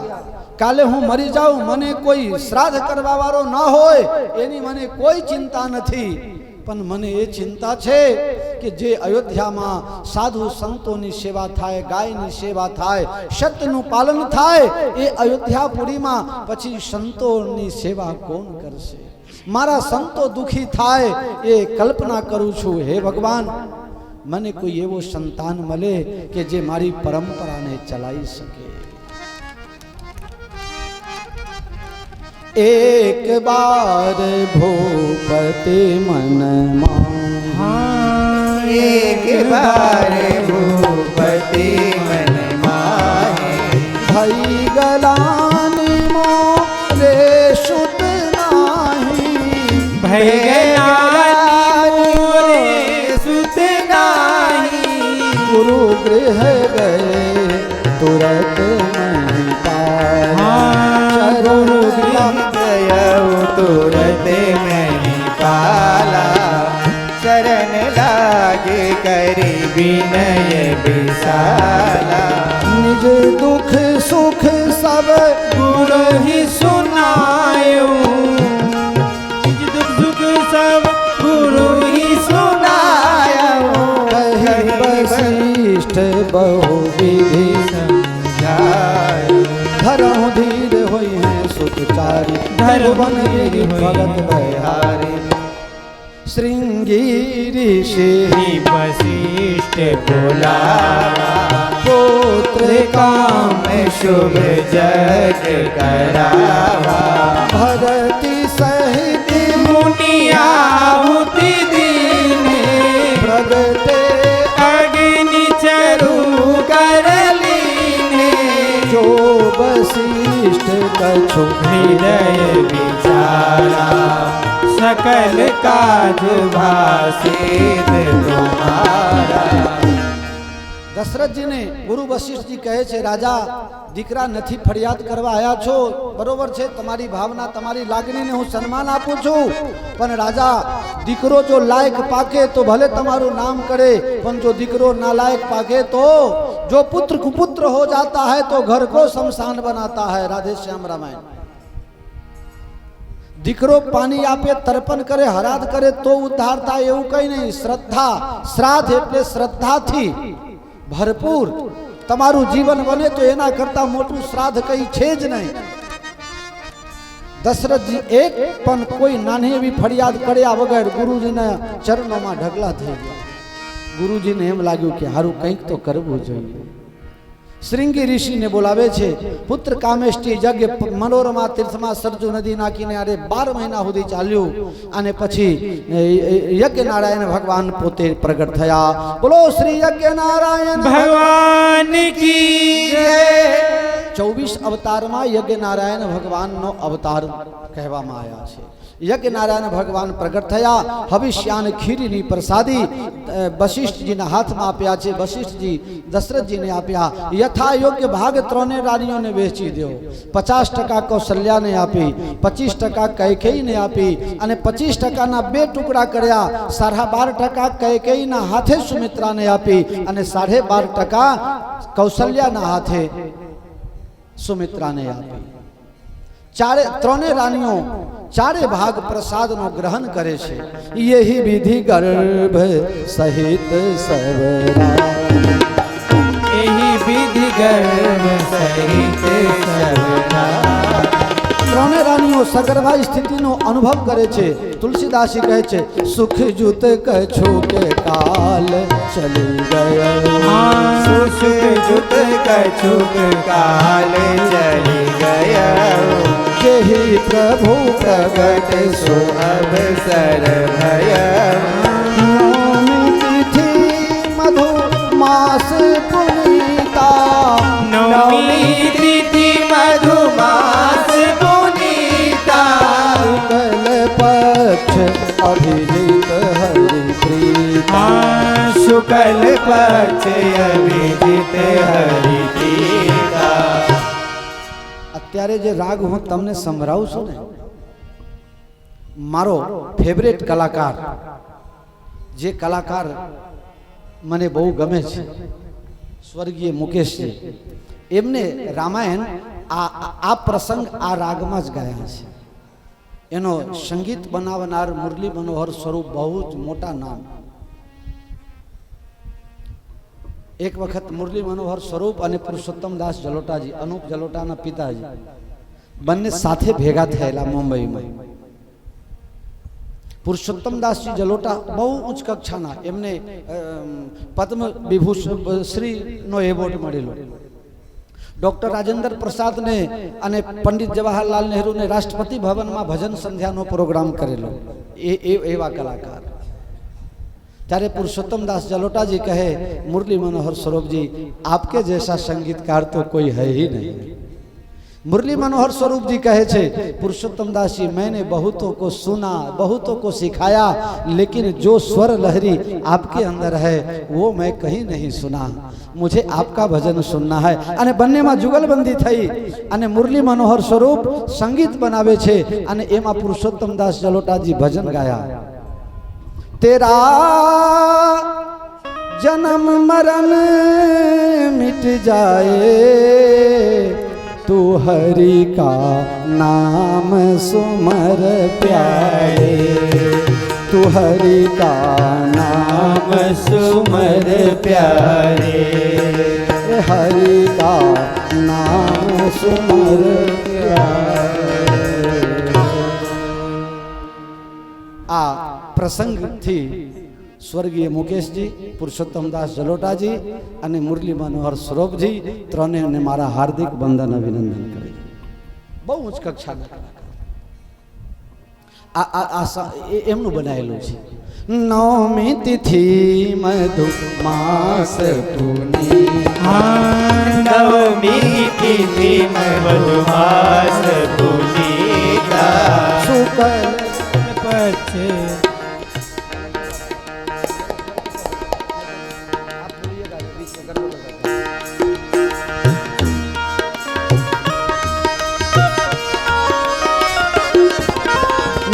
[SPEAKER 1] काले हूँ मरी जाऊं मने कोई श्राद्ध करवा वाळो न होय एनी मने कोई चिंता नथी। पण मने ए चिंता छे कि जे अयोध्या में साधु संतों नी सेवा थाय गाय नी सेवा थाय सत्य नु पालन थाय ए अयोध्यापुरी में पछी संतों नी सेवा कोण करशे। मारा संतो दुखी थाय ए कल्पना करूं छू। हे भगवान मने कोई एवो संतान मले कि जे मारी परंपरा ने चलाई सके। एक बार भूपति मन माहे।
[SPEAKER 4] एक बार भूपति मन माहे।
[SPEAKER 1] भई गलानी मोरे सुत नाही।
[SPEAKER 3] भई गलानी मोरे सुत नाही।
[SPEAKER 1] गुरु गृह गए तुरत नहीं पाया।
[SPEAKER 4] गुरु गृह गयउ तुरत नहीं पाला। शरण लागे करी विनय विशाला।
[SPEAKER 1] निज दुख सुख सब
[SPEAKER 3] गुरु ही सुनायो। निज दुख सुख सब गुरु ही सुनायो।
[SPEAKER 1] कहि वशिष्ठ बहु विधि
[SPEAKER 3] समझायो।
[SPEAKER 1] धरहु धीर होई है सुखचारी।
[SPEAKER 3] धरवन
[SPEAKER 1] गिरि भगत बहारी। श्रृंगी ऋषि
[SPEAKER 3] वशिष्ठ बोलावा।
[SPEAKER 1] पुत्र
[SPEAKER 4] काम शुभ जग करावा।
[SPEAKER 1] भरती सहित
[SPEAKER 3] मुनि आहुति दीने।
[SPEAKER 1] प्रगटे
[SPEAKER 3] अग्नि चरु कर लीने।
[SPEAKER 1] जो वशिष्ठ कछु
[SPEAKER 3] हृदय विचारा। सकल काज भाषित तुम्हारा।
[SPEAKER 1] દશરથજીને ગુરુ વશિષ્ઠજી કહે છે, રાજા દીકરા નથી ફરિયાદ કરવા આવ્યા છો, બરોબર છે, તમારી ભાવના તમારી લાગણીને હું સન્માન આપું છું, પણ રાજા દીકરો જો લાયક પાકે તો ભલે તમારું નામ કરે, પણ જો દીકરો नालायक पाके तो जो पुत्र कुपुत्र हो जाता है तो घर को शमशान बनाता है। राधे श्याम रामायण। દીકરો પાણી આપે, તર્પણ કરે, હરાદ કરે તો ઉદ્ધાર થાય એવું કઈ નહીં। શ્રદ્ધા, શ્રાદ્ધ એટલે શ્રદ્ધાથી ભરપૂર તમારું જીવન બને તો એના કરતા મોટું શ્રાદ્ધ કઈ છે જ નહીં। દશરથજી એક પણ કોઈ નાની એવી ફરિયાદ કર્યા વગર ગુરુજીના ચરણોમાં ઢગલા થઈ ગયા। ગુરુજીને એમ લાગ્યું કે હારું કંઈક તો કરવું જોઈએ। શ્રીંગી ઋષિને બોલાવે છે। પુત્ર કામેષ્ટી યજ્ઞ મનોરમા તીર્થમાં સરજુ નદી નાખીને અરે 12 મહિના સુધી ચાલ્યું અને પછી યજ્ઞ નારાયણ ભગવાન પોતે પ્રગટ થયા। બોલો શ્રી યજ્ઞ નારાયણ
[SPEAKER 3] ભગવાન की जय।
[SPEAKER 1] 24 અવતારમાં યજ્ઞ નારાયણ ભગવાનનો અવતાર કહેવામાં આવ્યા છે। યજ્ઞ નારાયણ ભગવાન પ્રગટ થયા। હવિષ્યાન ખીરીની પ્રસાદી વશિષ્ઠજીના હાથમાં આપ્યા છે। વશિષ્ઠજી દશરથજીને આપ્યા। યથા યોગ્ય ભાગ ત્રણે રાણીઓને વહેંચી દો। 50% કૌશલ્યાને આપી, 25% કૈકેયીને આપી અને 25%ના 2 ટુકડા કર્યા। 12.5% કૈકેયીના હાથે સુમિત્રાને આપી અને 12.5% કૌશલ્યાના હાથે સુમિત્રાને આપી। ત્રણે રાણીઓ 4 ભાગ પ્રસાદનો ગ્રહણ કરે છે। यही विधि गर्भ सहित सबरा,
[SPEAKER 3] यही विधि गर्भ सहित सबरा।
[SPEAKER 1] ત્રણે રાણીઓ સગર્ભા સ્થિતિનો અનુભવ કરે છે। તુલસીદાસજી કહે છે, સુખ જૂત કછુ કે કાલ ચલી ગયો,
[SPEAKER 4] सुख जुत कछुक काल चली गया।
[SPEAKER 1] जेहि प्रभु
[SPEAKER 4] प्रगट सो अवसर भया।
[SPEAKER 1] नवमी तिथि मधु मास पुनीता,
[SPEAKER 3] नवमी तिथि
[SPEAKER 4] मधुमास पुनीता।
[SPEAKER 1] शुक्ल पक्ष अभिजीत हरि प्रीता।
[SPEAKER 4] शुक्ल पक्ष अभिजीत हरि प्रीता।
[SPEAKER 1] અત્યારે જે રાગ હું તમને સંભળાવું છું ને, મારો ફેવરેટ કલાકાર, જે કલાકાર મને બહુ ગમે છે, સ્વર્ગીય મુકેશજી, એમને રામાયણ આ પ્રસંગ આ રાગમાં જ ગાયા છે। એનો સંગીત બનાવનાર મુરલી મનોહર સ્વરૂપ બહુ જ મોટા નામ। એક વખત મુરલી મનોહર સ્વરૂપ અને પુરુષોત્તમ દાસ જલોટાજી, અનુપ જલોટાના પિતાજી, બંને સાથે ભેગા થયેલા મુંબઈમાં। પુરુષોત્તમ દાસજી જલોટા બહુ ઉચ્ચ કક્ષાના, એમને પદ્મ વિભૂષણ શ્રીનો એવોર્ડ મળેલો। ડોક્ટર રાજેન્દ્ર પ્રસાદને અને પંડિત જવાહરલાલ નહેરુને રાષ્ટ્રપતિ ભવનમાં ભજન સંધ્યાનો પ્રોગ્રામ કરેલો। એવા કલાકાર। ત્યારે पुरुषोत्तम दास जलोटा जी कहे, मुरली मनोहर स्वरूप जी आपके जैसा संगीतकार तो कोई है ही नहीं। मुरली मनोहर स्वरूप जी कहे छे, पुरुषोत्तम दास जी मैंने बहुतों को सुना, बहुतों को सिखाया, लेकिन जो स्वर लहरी आपके अंदर है वो मैं कहीं नहीं सुना। मुझे आपका भजन सुनना है। અને બંનેમાં જુગલબંધી થઈ અને મુરલી મનોહર સ્વરૂપ સંગીત બનાવે છે અને એમાં પુરુષોત્તમ દાસ જલોટાજી ભજન ગાયા। तेरा जन्म मरण मिट जाए, तू हरि का नाम सुमर प्यारे, तू हरि का नाम सुमर प्यारे, हरि का नाम सुमर प्यारे। आ प्रसंग थी स्वर्गीय मुकेशजी, पुरुषोत्तम दास जलोटाजी અને મુરલી મનોહર સ્વરૂપજી ત્રણેયને મારા હાર્દિક વંદન અભિનંદન કરે। બહુ ઉચ્ચ કક્ષાના કલાકાર। એમનું બનાવેલું છે। નવમી તિથિ મધુ માસ પુનીતા,
[SPEAKER 4] नवमी तिथि मधुमास पुनीता।
[SPEAKER 1] શુક્લ
[SPEAKER 3] पक्ष
[SPEAKER 1] आप बोलिएगा,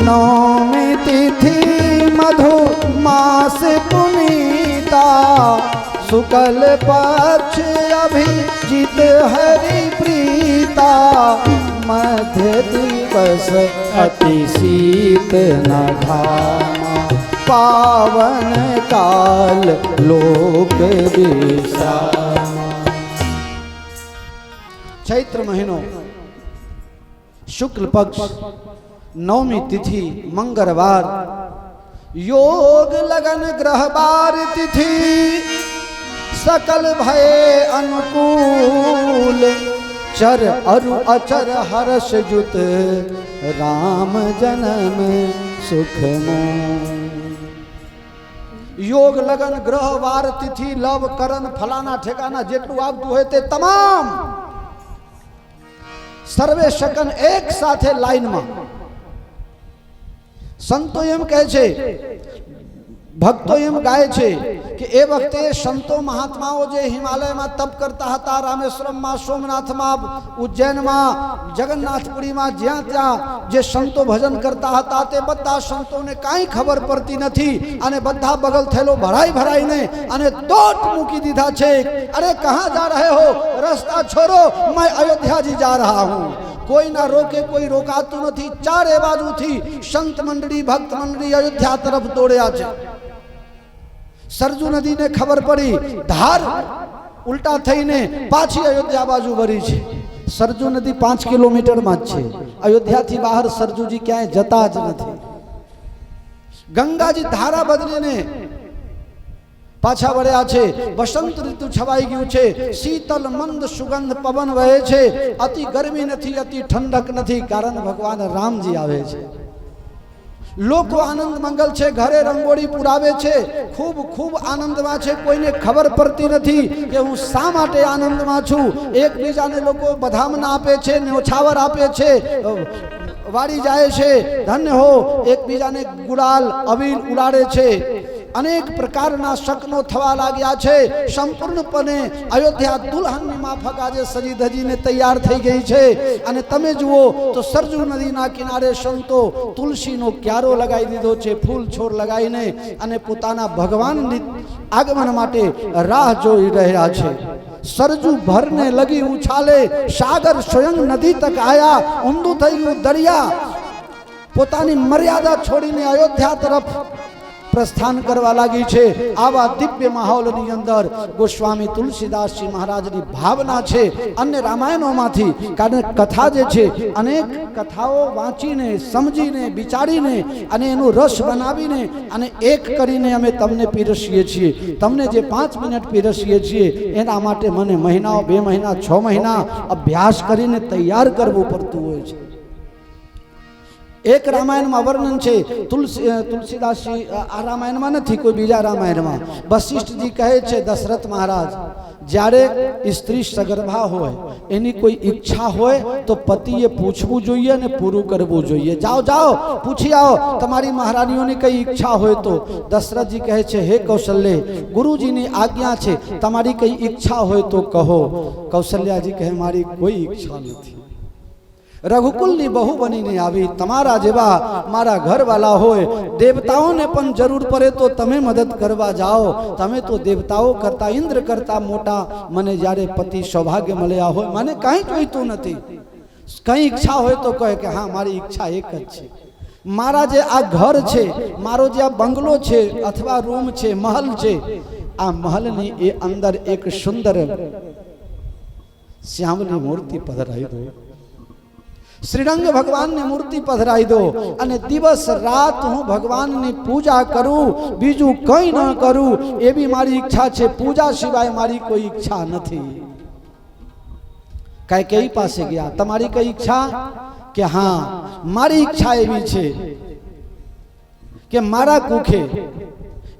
[SPEAKER 1] नौमी तिथि मधु मास पुनीता शुक्ल पक्ष अभिजित हरि प्रीता मध्य दिवस अति शीत न घामा पावन काल लोक विश्रामा। चैत्र महीनो शुक्ल पक्ष नवमी तिथि मंगलवार योग लगन ग्रह बार तिथि सकल भय अनुकूल चर अरु अचर हर्ष जुत राम जन्म सुख मूल। योग लगन ग्रह वार तिथि लव करण फलाना ठेकाना जेटલું આવતું હોય તે તમામ સર્વે શકન એક સાથે લાઈનમાં સંતો એમ કહે છે ભક્તો એમ ગાય છે કે એ વખતે સંતો મહાત્માઓ જે હિમાલયમાં તપ કરતા હતા રામેશ્વરમમાં સોમનાથમાં ઉજ્જૈનમાં જગન્નાથપુરીમાં જ્યાં ત્યાં જે સંતો ભજન કરતા હતા તે બધા સંતોને કાંઈ ખબર પડતી નથી અને બધા બગલ થયેલો ભરાઈ ભરાઈને અને દોટ મૂકી દીધા છે। અરે કહા જા રહે હો રસ્તા છોડો मैं अयोध्या जी जा रहा हूँ। कोई ना रोके कोई रोकाતું નથી। ચારે બાજુથી સંત મંડળી ભક્ત મંડળી અયોધ્યા તરફ દોડ્યા છે। સરજુ નદીને ખબર પડી ધાર ઉલટા થઈને પાછી અયોધ્યા બાજુ વળી છે। સરજુ નદી 5 કિલોમીટરમાં જ છે। અયોધ્યાથી બહાર સરજુજી ક્યાંય જતા જ નથી। ગંગાજી ધારા બદલીને પાછા વળ્યા છે। વસંત ઋતુ છવાઈ ગયું છે। શીતલ મંદ સુગંધ પવન વહે છે। અતિ ગરમી નથી અતિ ઠંડક નથી કારણ ભગવાન રામજી આવે છે। લોકો આનંદ મંગલ છે। ઘરે રંગોળી પુરાવે છે। ખૂબ ખૂબ આનંદમાં છે। કોઈને ખબર પડતી નથી કે હું શા માટે આનંદમાં છું। એકબીજાને લોકો બધામણા આપે છે ન્યોછાવર આપે છે વાળી જાય છે ધન્ય હો એકબીજાને ગુલાલ અબીલ ઉડાડે છે। अनेक प्रकारना शकनो थवा लाग्या छे। संपूर्णपणे अयोध्या दुल्हननी माफक आज सजी धजीने तैयार थई गई छे। अने तमे जुओ तो सरजू नदीना किनारे संतो तुलसीनो क्यारो लगाई दीधो छे। फूल छोड़ लगाईने अने पोताना भगवाननी आगमन माटे राह जोई रह्या छे। सरजू भरने लगी उछाले सागर स्वयं नदी तक आया। ऊंधू थई गयुं दरिया पोतानी मर्यादा छोड़ीने अयोध्या तरफ प्रस्थान करवा लगी छे। आवा दिव्य माहौलनी अंदर गोस्वामी तुलसीदास जी महाराजनी भावना छे। अन्य रामायणोमांथी कारण कथा जे छे अनेक कथाओ वांचीने समजीने विचारीने अने एनु रस बनावीने अने एक करीने अमे तमने पीरसीए छीए। तमने जे 5 मिनिट पीरसीए छीए एना माटे मने महीनाओ 2 महीना 6 महीना अभ्यास करीने तैयार करवू पड़तुं होय छे। एक रामायण में वर्णन है तुलसीदास जी आ रामायण में नहीं कोई बीजा रामायण में वशिष्ठ जी कहे छे दशरथ महाराज જ્યારે स्त्री सगर्भा होय एनी कोई इच्छा होय तो पतिए पूछवू जोईए ने पूरू करवू जोईए। जाओ जाओ पूछी आओ तमारी महारानीओनी कई इच्छा होय तो। दशरथ जी कहे छे हे कौशल्य गुरुजी नी आज्ञा छे तमारी कई इच्छा होय तो कहो। कौशल्या जी कहे मारी कोई इच्छा नहीं। रघुकुलनी बहु बनीने आवी तमारा जेवा मारा घरवाला होय। देवताओने पण जरूर पड़े तो तमे मदद करवा जाओ। तमे तो देवताओ करता इंद्र करता मोटा मने जारे पति सौभाग्य मळ्या होय मने काई जोईतुं नथी। कई इच्छा होय तो कहे कि हाँ मारी इच्छा एक ज छे। मारा जे आ घर छे मारो जे आ बंगलो छे अथवा रूम छे महल छे आ महलनी ए अंदर एक सुंदर श्यामनी मूर्ति पधराई दो। श्रीरंग भगवान ने मूर्ति पधराई दो अने दिवस रात हूँ भगवान ने पूजा करूँ बीजू कई न करूँ ये भी मारी इच्छा छे। पूजा सिवाय मारी कोई इच्छा नहीं। कई कई पासे गया तमारी कई इच्छा कि हाँ मारी इच्छा एवी छे कि मारा कुखे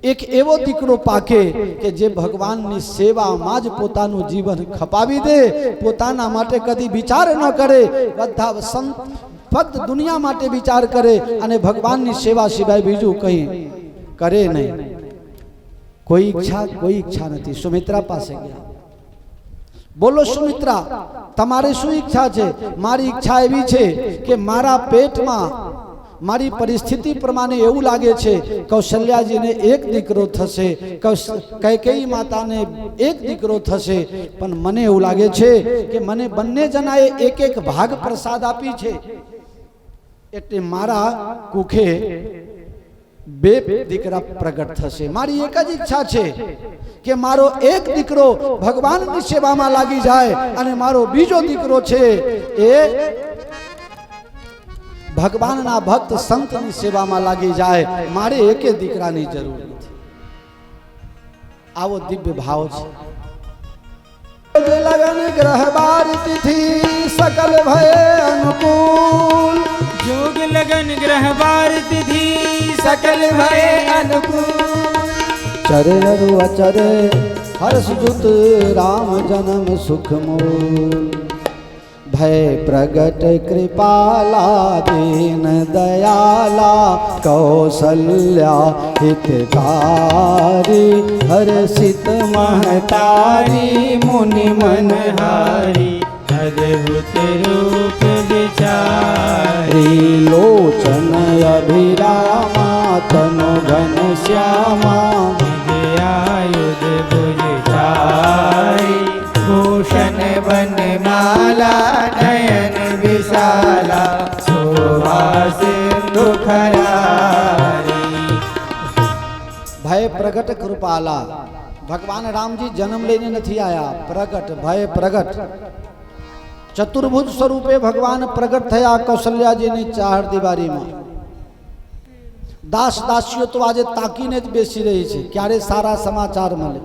[SPEAKER 1] एक एवो दीकरो पाके के जे भगवान नी सेवा माज पोतानु जीवन खपावी दे पोताना माटे कदी विचार न करे बधा संत फक्त दुनिया माटे विचार करे अने भगवान नी सेवा सिवाय बीजू कहीं करे नहीं। कोई इच्छा नहीं। सुमित्रा पासे गया बोलो सुमित्रा तमारे शू इच्छा छे। मारी इच्छा एवी छे के मारा पेट में મારી પરિસ્થિતિ પ્રમાણે એવું લાગે છે કૌશલ્યાજીને એક દીકરો થશે, કૈકેયી માતાને એક દીકરો થશે, પણ મને એવું લાગે છે કે મને બંને જણાએ એક એક ભાગ પ્રસાદ આપી છે, એટલે મારા કુખે બે દીકરા પ્રગટ થશે. મારી એક જ ઈચ્છા છે કે મારો એક દીકરો ભગવાનની સેવામાં લાગી જાય અને મારો બીજો દીકરો છે એ ભગવાનના ભક્ત સંતની સેવામાં લાગી જાય. મારે એકે દીકરાની જરૂર નથી. આવો દિવ્ય ભાવ છે. લગન ગ્રહ બાર તિથિ સકલ ભય અનુકૂળ,
[SPEAKER 3] जोग लगन ग्रह बार तिथि सकल भय अनुकूल,
[SPEAKER 1] चरे अरु अचरे हर्ष जुत राम जन्म सुख मूल, भय प्रगट कृपाला दीन दयाला कौसल्या हितकारी, हर्षित महतारी मुनि मनहारी,
[SPEAKER 3] अद्भुत रूप विचारी,
[SPEAKER 1] लोचन अभिरामा तनु घन श्यामा,
[SPEAKER 3] आयुध भुजचारी, भूषण वनमाला नयन विशाला, शोभा सिंधु खरारी.
[SPEAKER 1] भय प्रगट कृपाला. भगवान राम जी जन्म लेने नहीं आया, प्रगट भय प्रगट चतुर्भुज स्वरूपे भगवान प्रगट थया कौशल्याजी ने चार दीवारी में. दास दासीओ तो आज ताकीने ज बेसी रही है, क्यारे सारा समाचार मळे.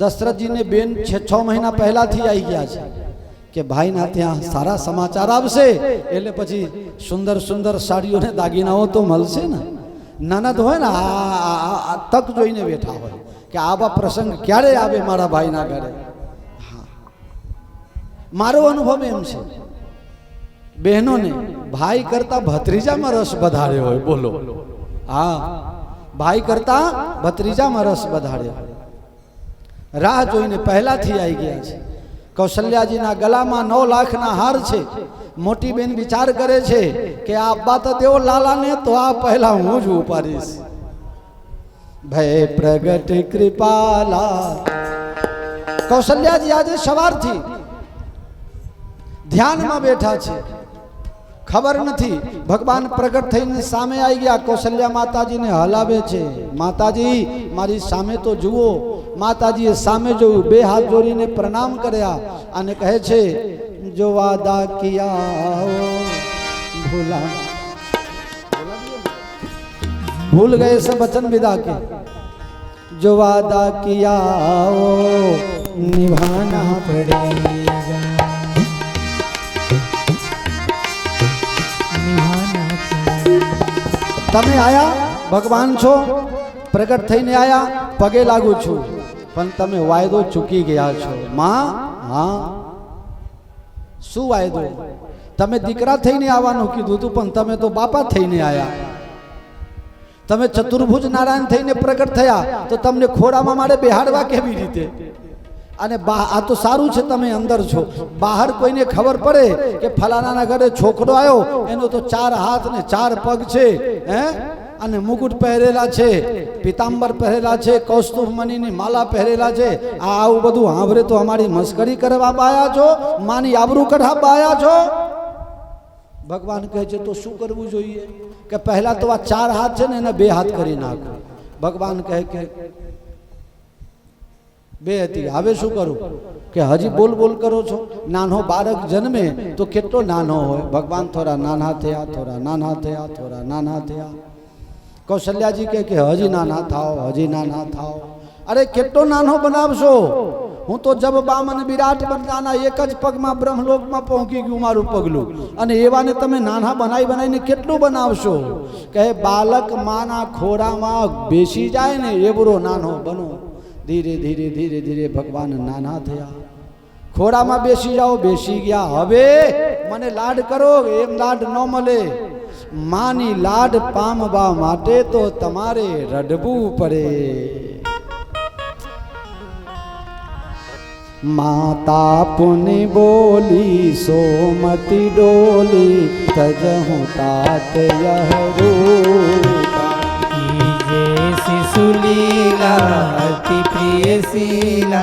[SPEAKER 1] दशरथजी ने बेन 6 महीना पहला थी आई गया है कि भाई ना त्या सारा समाचार आवशे એટલે પછી સુંદર સુંદર સાડીઓ ને દાગીનાઓ તો મળશે ને. નનદ હોય ને આ તક જોઈને બેઠા હોય કે આવા પ્રસંગ ક્યારે આવે મારા ભાઈના ઘરે. મારો અનુભવ એમ છે, બહેનોને ભાઈ કરતા ભત્રીજામાં રસ વધારે હોય. બોલો, હા, ભાઈ કરતા ભત્રીજામાં રસ વધારે હોય. રાહ જોઈને પહેલાથી આવી ગયા છે. કૌશલ્યાજીના ગળામાં 9 લાખના હાર છે. મોટી બેન વિચાર કરે છે કે આ આપવા તો દેવો લાલાને, તો આ પહેલા હું જ ઉપાડીશ. ભય પ્રગટ કૃપાલા. કૌશલ્યાજી આજે સવારથી ધ્યાનમાં બેઠા છે. ખબર નથી ભગવાન પ્રગટ થઈને સામે આવી ગયા. કૌશલ્યા માતાજીને હલાવે છે, માતાજી મારી સામે તો જુઓ. માતાજીએ સામે જોયું, બે હાથ જોડીને પ્રણામ કર્યા અને કહે છે જો વાદા કિયા ભૂલા भूल गए सब वचन विदा के, जो वादा किया निभाना पड़ेगा, તમે આયા ભગવાન છો, પ્રગટ થઈને આયા, પગે લાગુ છું, પણ તમે વાયદો ચૂકી ગયા છો માં. હા, શું વાયદો? તમે દીકરા થઈને આવવાનું કીધું હતું, પણ તમે તો બાપા થઈને આયા. તમે ચતુર્ભુજ નારાયણ થઈને પ્રગટ થયા, તો તમને ખોડામાં મારે બેહાડવા કેવી રીતે? અને આ તો સારું છે તમે અંદર છો. બહાર કોઈને ખબર પડે કે ફલાણાના ઘરે છોકરો આવ્યો, એનો તો 4 હાથ ને 4 પગ છે, હે, અને મુકુટ પહેરેલા છે, પિતાંબર પહેરેલા છે, કૌસ્તુભ મણીની માલા પહેરેલા છે. આવું બધું સાંભળે તો અમારી મસ્કરી કરવા બાયા છો, માની આબરૂ કઢાવા બાયા છો. ભગવાન કહે છે તો શું કરવું જોઈએ? કે પહેલા તો આ 4 હાથ છે ને એને 2 હાથ કરી નાખો. ભગવાન કહે કે 2 હતી, હવે શું કરું? કે હજી બોલ બોલ કરો છો. નાનો બાળક જન્મે તો કેટલો નાનો હોય. ભગવાન થોડા નાના થયા, થોડા નાના થયા, થોડા નાના થયા. કૌશલ્યાજી કહે કે હજી નાના થાઓ, હજી નાના થાઓ. અરે કેટલો નાનો બનાવશો? હું તો જબ બામન વિરાટ બનવાના એક જ પગમાં બ્રહ્મલોકમાં પહોંચી ગયું મારું પગલું, અને એવાને તમે નાના બનાવીને કેટલું બનાવશો? કહે બાલક માના ખોરામાં બેસી જાય ને એવરો નાનો બનો. ધીરે ધીરે ધીરે ધીરે ભગવાન નાના થયા. ખોરામાં બેસી જાઓ, બેસી ગયા. હવે મને લાડ કરો, એમ લાડ ન મળે. માની લાડ પામવા માટે તો તમારે રડવું પડે. माता पुनि बोली सोमति डोली तजहु तात यह रूपा।
[SPEAKER 3] कीजे शिशुलीला अति प्रिय शीला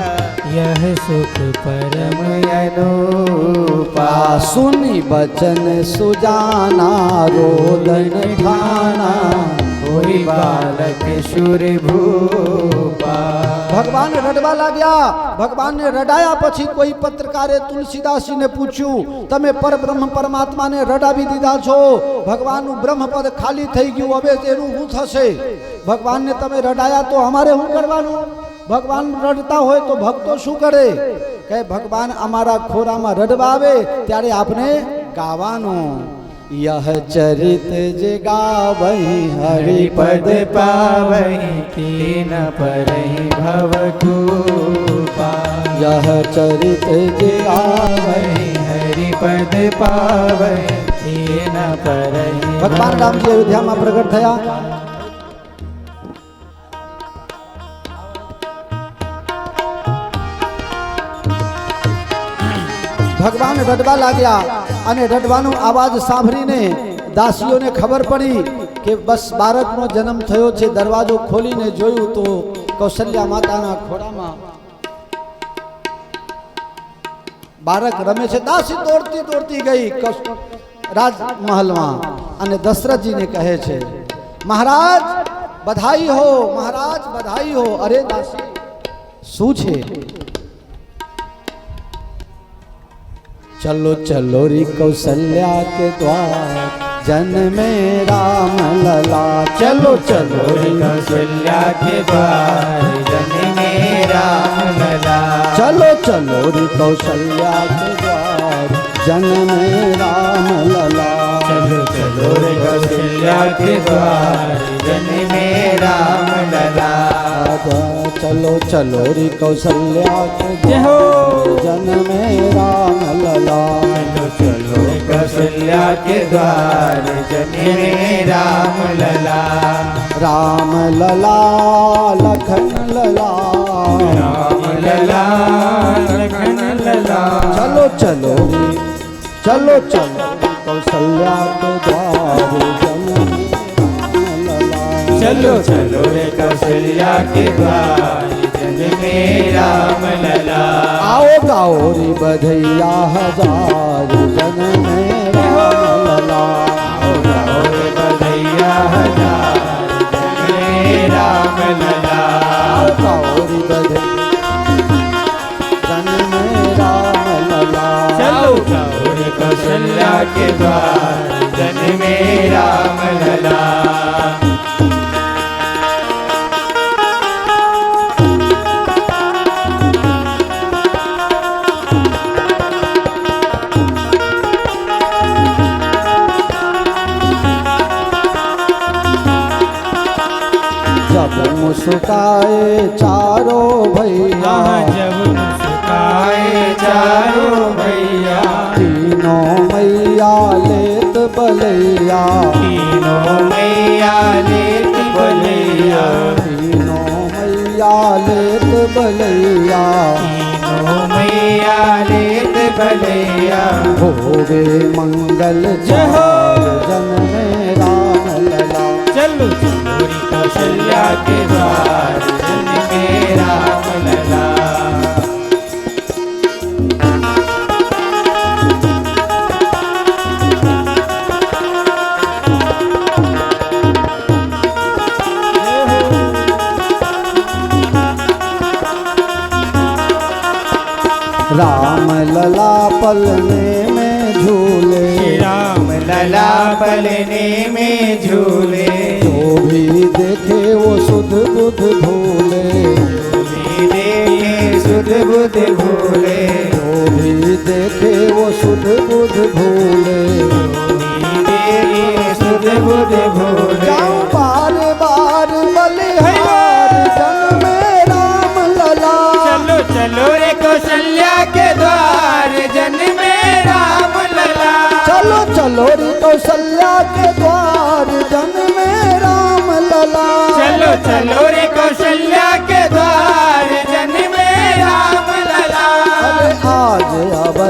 [SPEAKER 3] यह सुख परम अनूपा।
[SPEAKER 1] सुनि बचन सुजाना रोदन ठाना
[SPEAKER 3] कोई बालक शुर भूपा।
[SPEAKER 1] भगवान रडवा लाग्યા ભગવાન ને રડાયા પછી કોઈ પત્રકારે તુલસીદાસજીને પૂછ્યું તમે પરબ્રહ્મ પરમાત્માને રડાવી દીધા છો ભગવાનનું બ્રહ્મપદ ખાલી થઈ ગયું હવે તેનું શું થશે ભગવાનને તમે રડાયા તો અમારે શું કરવાનું ભગવાન રડતા હોય તો ભક્તો શું કરે કે ભગવાન અમારા ખોરામાં રડવા આવે ત્યારે આપણે ગાવાનું यह चरित जे गावहि
[SPEAKER 3] हरिपद पावहि तीन परहि भव कृपा।
[SPEAKER 1] यह चरित जे गावहि
[SPEAKER 3] हरिपद पावहि तीन परहि
[SPEAKER 1] भगवान राम जी अयोध्या में प्रकट थया भगवान रडवा लाग्या અને રડવાનો અવાજ સાંભળીને દાસીઓને ખબર પડી કે બસ બાળકનો જન્મ થયો છે દરવાજો ખોલીને જોયું તો કૌશલ્યા માતાના ખોળામાં બાળક રમે છે દાસી દોડતી દોડતી ગઈ રાજમહેલમાં અને દશરથજીને કહે છે મહારાજ બધાઈ હો મહારાજ બધાઈ હો અરે દાસી શું છે चलो चलो री कौशल्या के द्वार जन्मे राम लला।
[SPEAKER 3] चलो चलो रे कौशल्या के द्वार जन्मे राम लला।
[SPEAKER 1] चलो चलो री कौशल्या के द्वार जन्मे राम लला।
[SPEAKER 3] चलो चलो रे कौशल्या के द्वार जन्मे राम लला।
[SPEAKER 1] चलो चलो री कौशल्या के द्वार जन्मे राम लला।
[SPEAKER 3] चलो चलो रे कौशल्या के द्वार जन्मे राम लला।
[SPEAKER 1] राम लला लखन लला
[SPEAKER 3] राम लला लखन लला।
[SPEAKER 1] चलो चलो रे चलो चलो कौशल्या के द्वार जन्मे राम लला।
[SPEAKER 3] चलो चलो रे कौशल्या के द्वार जन्मे राम लला।
[SPEAKER 1] आओ गाओ रे बधैया हजार जन्मे राम लला।
[SPEAKER 3] आओ गाओ रे बधैया हजार जन्मे राम लला।
[SPEAKER 1] आओ गाओ रे बधैया जन्मे राम लला।
[SPEAKER 3] चलो गाओ रे कौशल्या के द्वार जन्मे राम लला।
[SPEAKER 1] जब मुस्काए चारों भैया
[SPEAKER 3] जब मुस्काए चारों भैया
[SPEAKER 1] तीनों मैया लेत बलैया।
[SPEAKER 3] तीनों मैया लेत बलैया।
[SPEAKER 1] तीनों मैया लेत बलैया।
[SPEAKER 3] तीनों मैया लेत बलैया।
[SPEAKER 1] होवे मंगल
[SPEAKER 3] जय हो।
[SPEAKER 1] जन्मे राम लला।
[SPEAKER 3] चलो चलो रे कौशल्या के द्वार जन्मे राम लला।
[SPEAKER 1] राम लला पलने में झूले।
[SPEAKER 3] राम लला पलने में झूले।
[SPEAKER 1] जो भी देखे वो सुध बुध भूले।
[SPEAKER 3] भी देखे सुध बुध भूले।
[SPEAKER 1] जो भी देखे वो सुध बुध भूले।
[SPEAKER 3] भी देखे सुध बुध भूले।
[SPEAKER 1] जाऊं बार बार बलिहार जन्मे राम लला।
[SPEAKER 3] चलो चलो रे कौशल्या के द्वार जन्मे राम लला।
[SPEAKER 1] चलो चलो रे कौशल्या के द्वार जन्मे राम लला।
[SPEAKER 3] चलो चलो रे कौशल्या के द्वार जन्मे राम लला।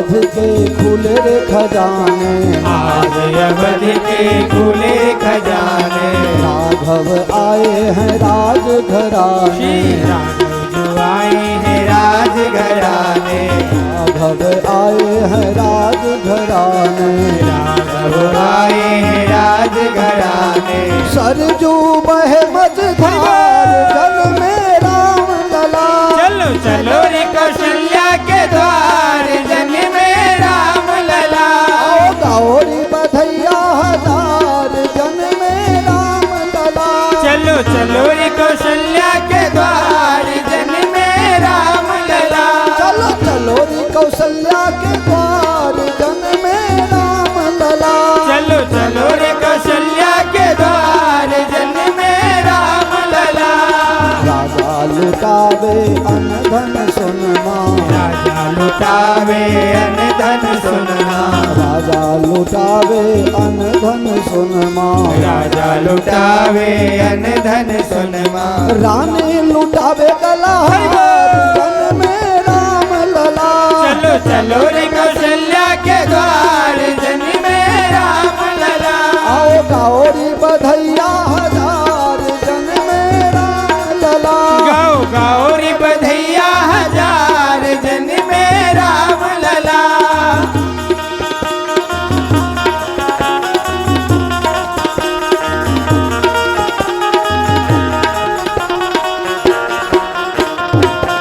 [SPEAKER 1] अवध के खुले रे खजाने,
[SPEAKER 4] आज अवध के खुले खजाने,
[SPEAKER 1] राघव आए हैं राज घराने,
[SPEAKER 4] जो आए हैं राज घराने,
[SPEAKER 1] राघव आए हैं राज घराने,
[SPEAKER 4] राघव आए हैं राज घराने।
[SPEAKER 1] सरजू बहे मझधार जल में राम लला।
[SPEAKER 4] चलो चलो रे कौशल्या के द्वार जन में राम लला।
[SPEAKER 1] आओ गौरी बधैया हजार जन में राम लला।
[SPEAKER 4] चलो चलो रे कौशल्या के द्वार जन में राम लला।
[SPEAKER 1] चलो चलो री कौशल्या के द्वार जन में राम लला।
[SPEAKER 4] चलो चलो रे कौशल्या के द्वार जन में राम लला।
[SPEAKER 1] राजा लुटावे अन धन सुनमा,
[SPEAKER 4] राजा लुटावे अन धन सुनमा,
[SPEAKER 1] राजा लुटावे अन धन सुनमा,
[SPEAKER 4] राजा लुटावे अन धन सुनमा।
[SPEAKER 1] रानी लुटावे गला जन में राम लला।
[SPEAKER 4] चलो चलो रे कौशल्या के द्वार जन में राम लला।
[SPEAKER 1] आओ गौरी बधैया हजार जन में राम लला।
[SPEAKER 4] गाओ गाओ रे बधैया हजार जन में राम लला।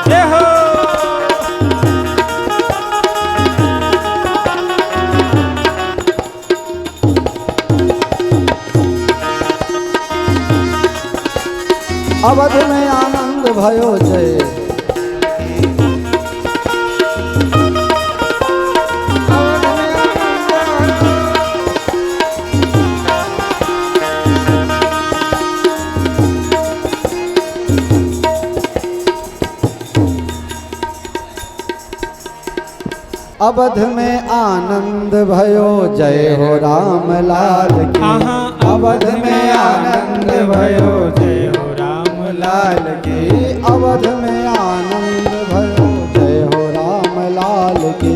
[SPEAKER 4] जय हो।
[SPEAKER 1] अवध में आनंद भयो जय। अवध में आनंद भयो जय हो राम लाल की।
[SPEAKER 4] अवध में आनंद भयो जय हो राम लाल की।
[SPEAKER 1] अवध में आनंद भयो जय हो राम लाल की।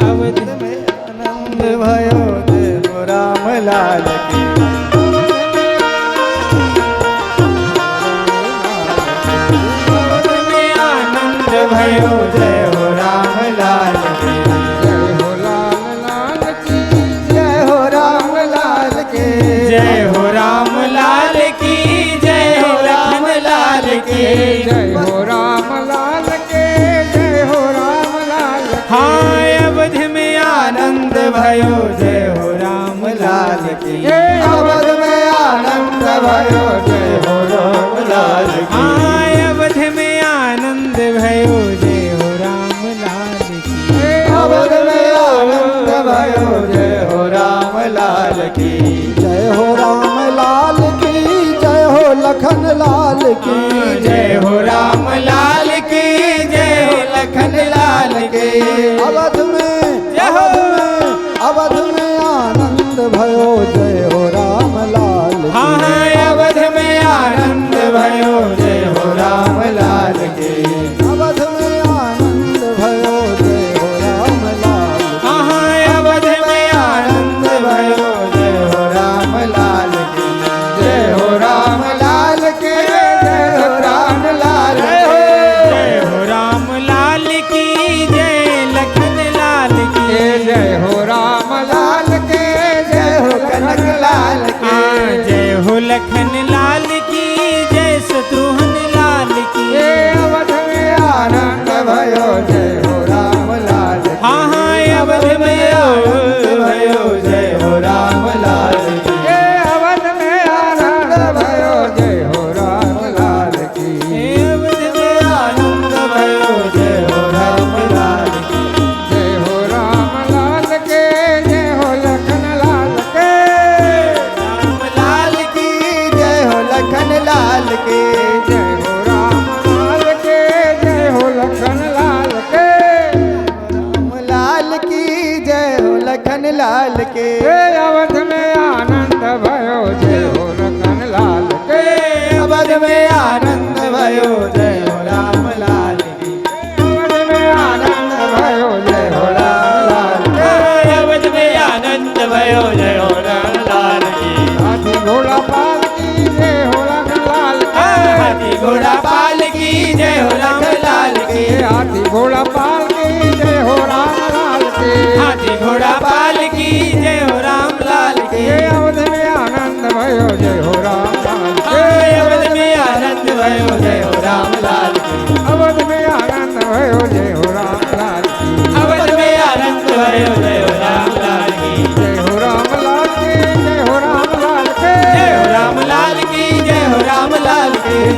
[SPEAKER 4] अवध में आनंद भयो जय हो राम लाल की। अवध में आनंद भयो जय हो राम लाल की।
[SPEAKER 3] जय हो राम लाल की,
[SPEAKER 4] जय हो राम लाल की। जय हो राम लाल की।
[SPEAKER 3] जय हो राम लाल के, जय हो राम लाल के।
[SPEAKER 4] हाँ अवध में आनंद भयो जय हो राम लाल की।
[SPEAKER 3] अवध में आनंद भयो जय हो राम लाल की।
[SPEAKER 4] हाँ अवध में आनंद भयो जय हो राम लाल की।
[SPEAKER 3] अवध में आनंद भयो जय हो राम लाल की।
[SPEAKER 1] जय हो राम लाल की। जय हो लखन लाल की।
[SPEAKER 4] जय हो राम लाल की। जय हो लखन लाल की।
[SPEAKER 1] अवध में
[SPEAKER 4] जय हो।
[SPEAKER 1] अवध में आनंद भयो जय हो राम लाल की।
[SPEAKER 4] हाँ अवध में आनंद भयो जय हो राम लाल की।
[SPEAKER 1] अवध में आनंद भयो जय हो राम लाल की।
[SPEAKER 4] हाँ अवध में आनंद भयो जय हो राम लाल की।
[SPEAKER 3] जय हो राम लाल के, जय हो राम लाल के।
[SPEAKER 4] जय हो राम लाल की। जय लखन लाल की।
[SPEAKER 3] जय हो राम लाल के, जय हो कनक लाल के।
[SPEAKER 4] हाँ, जय हो लखन लाल की। जय शत्रुघ्न लाल की।
[SPEAKER 3] अवध में आनंद भयो जय हो राम लाल के।
[SPEAKER 4] हाँ हाँ अवध में आनंद भयो जय हो राम लाल की।
[SPEAKER 3] अवध में आनंद भयो जय हो राम लाल की।
[SPEAKER 4] अवध में आनंद भयो जय हो राम लाल की।
[SPEAKER 3] जय हो राम लाल के, जय हो लखन लाल के।
[SPEAKER 4] राम लाल की। जय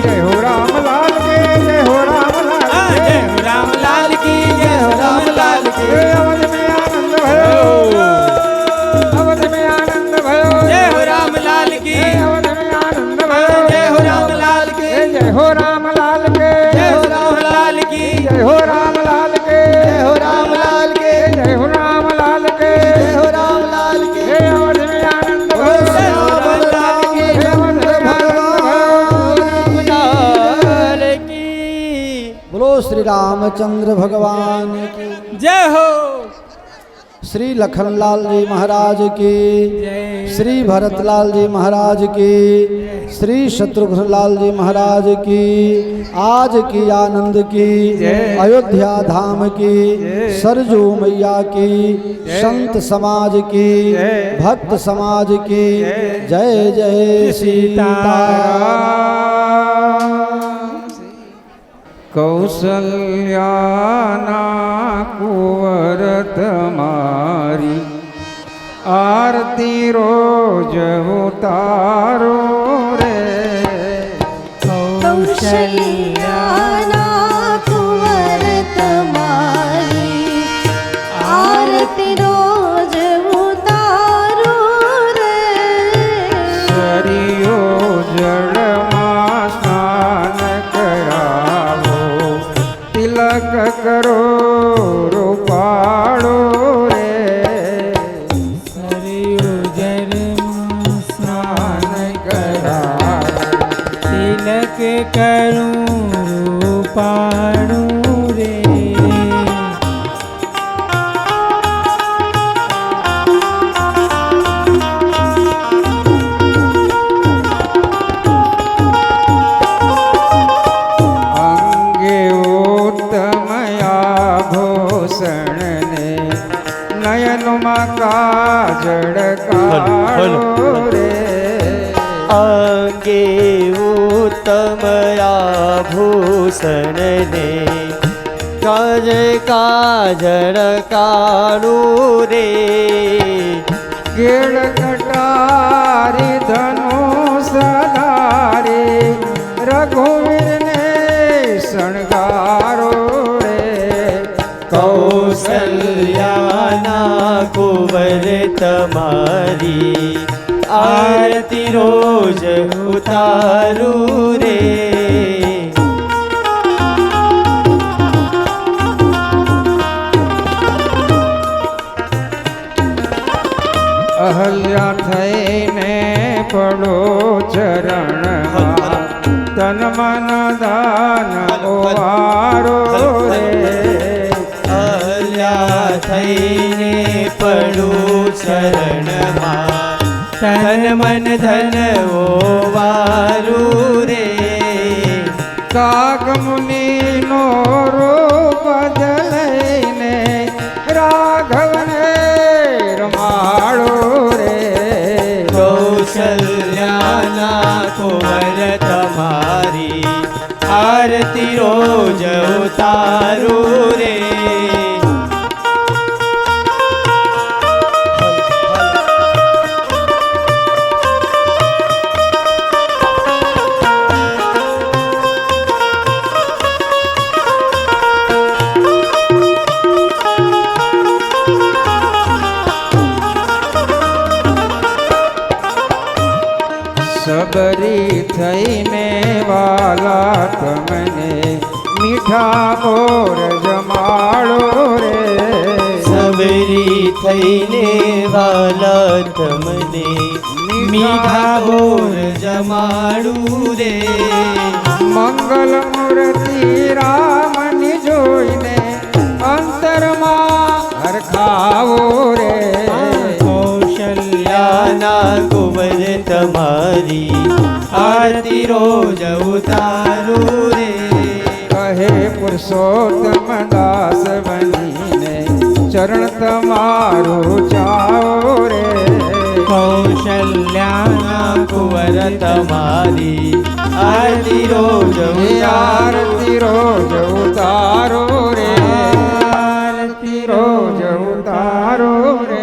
[SPEAKER 4] जय हो राम लाल के जय हो राम लाल के
[SPEAKER 3] जय हो राम लाल की जय हो राम लाल की
[SPEAKER 4] अवध में आनंद भयो अवध में आनंद भयो
[SPEAKER 3] जय हो राम लाल की
[SPEAKER 4] अवध में आनंद भयो
[SPEAKER 3] जय हो राम लाल की
[SPEAKER 4] जय हो राम लाल के
[SPEAKER 3] जय हो राम लाल की
[SPEAKER 4] जय हो राम लाल के
[SPEAKER 1] जय हो राम लाल के
[SPEAKER 4] जय हो राम लाल के
[SPEAKER 1] जय हो राम लाल के
[SPEAKER 4] जय अवध में आनंद भयो
[SPEAKER 3] जय हो राम लाल की
[SPEAKER 4] जय अवध में आनंद
[SPEAKER 3] लाल की
[SPEAKER 1] बोलो श्री रामचंद्र भगवान की
[SPEAKER 3] जय हो
[SPEAKER 1] श्री लखनलाल जी महाराज की श्री भरतलाल जी महाराज की श्री शत्रुघ्न लाल जी महाराज की आज की आनंद की अयोध्या धाम की सरजू मैया की संत समाज की भक्त समाज की जय जय सीताराम।
[SPEAKER 4] कौसल्याना कुंवर तुम्हारी आरती रोज उतारो रे
[SPEAKER 2] कौशल्याना कुंवर तुम्हारी आरती रोज उतारो रे
[SPEAKER 4] सरियो जड़मा स्नान करावो तिलक करो रूपाड़ो रे
[SPEAKER 3] सरयू जरमा
[SPEAKER 4] स्नान करावो
[SPEAKER 3] तिलक करूं रूपाणु रे
[SPEAKER 4] अंगे उत्तमया भूषण ने नयनमा काजल काढ़ो रे
[SPEAKER 5] अंगे उत्तमया भूषण ने काज काजल काढ़ो रे
[SPEAKER 4] केड़ कटारी धनुष धारे रघुवीर ने शृंगारो रे
[SPEAKER 5] कौशल्याना कुंवर तुम्हारी आरती रोज उतारू रे
[SPEAKER 4] अहल्या थईने पड़ो चरण तन मन दान ओवारो रे
[SPEAKER 5] अल्या थईने पड़ू शरण तन मन धन ओ वारू रे
[SPEAKER 4] काग मुनि नो रूप बदलैने राघव ने रमाड़ो रे
[SPEAKER 5] कौशल्याना कुंवर तुम्हारी आरती रोज उतारू रे
[SPEAKER 4] सबरी थईने वाला तमने मीठा बोर जमाड़ो रे
[SPEAKER 5] सबरी थईने वाला तमने मीठा बोर जमाड़ू रे
[SPEAKER 4] मंगल मूर्ति रामनि जोईने अंतरमा हरखावो रे
[SPEAKER 5] कौशल्याना कुंवर तुम्हारी आरती रोज उतारू रे
[SPEAKER 4] कहे पुरुषोत्तम दास बनीने चरण तमारो चाओ रे
[SPEAKER 3] कौशल्याना
[SPEAKER 5] कुंवर तुम्हारी आरती रोज
[SPEAKER 4] आरती रोज उतारो रे आरती रोज उतारो रे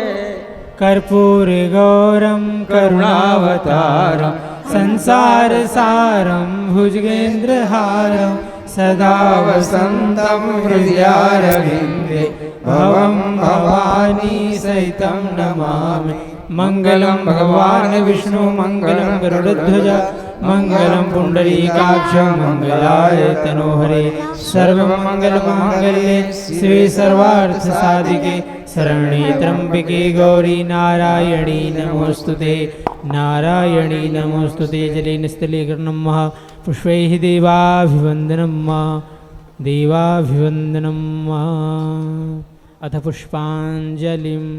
[SPEAKER 3] कर्पूर गौरम
[SPEAKER 4] करुणावतारम संसारसारं भुजगेन्द्रहारं सदा वसन्तं हृदयारविन्दे भवं भवानी सहितं नमामि। मङ्गलं भगवान् विष्णु मङ्गलं गरुडध्वज मङ्गलं पुण्डरीकाक्ष मङ्गलाय तनोहरे सर्वमङ्गलमाङ्गल्ये शिवे सर्वार्थसाधिके शरण्ये त्र्यम्बके गौरी नारायणी नमोऽस्तुते नारायणी नमोऽस्तुते। जलेन स्थले कर्णं पुष्पैः देवाभिवन्दनं देवाभिवन्दनं अथ पुष्पाञ्जलिम्।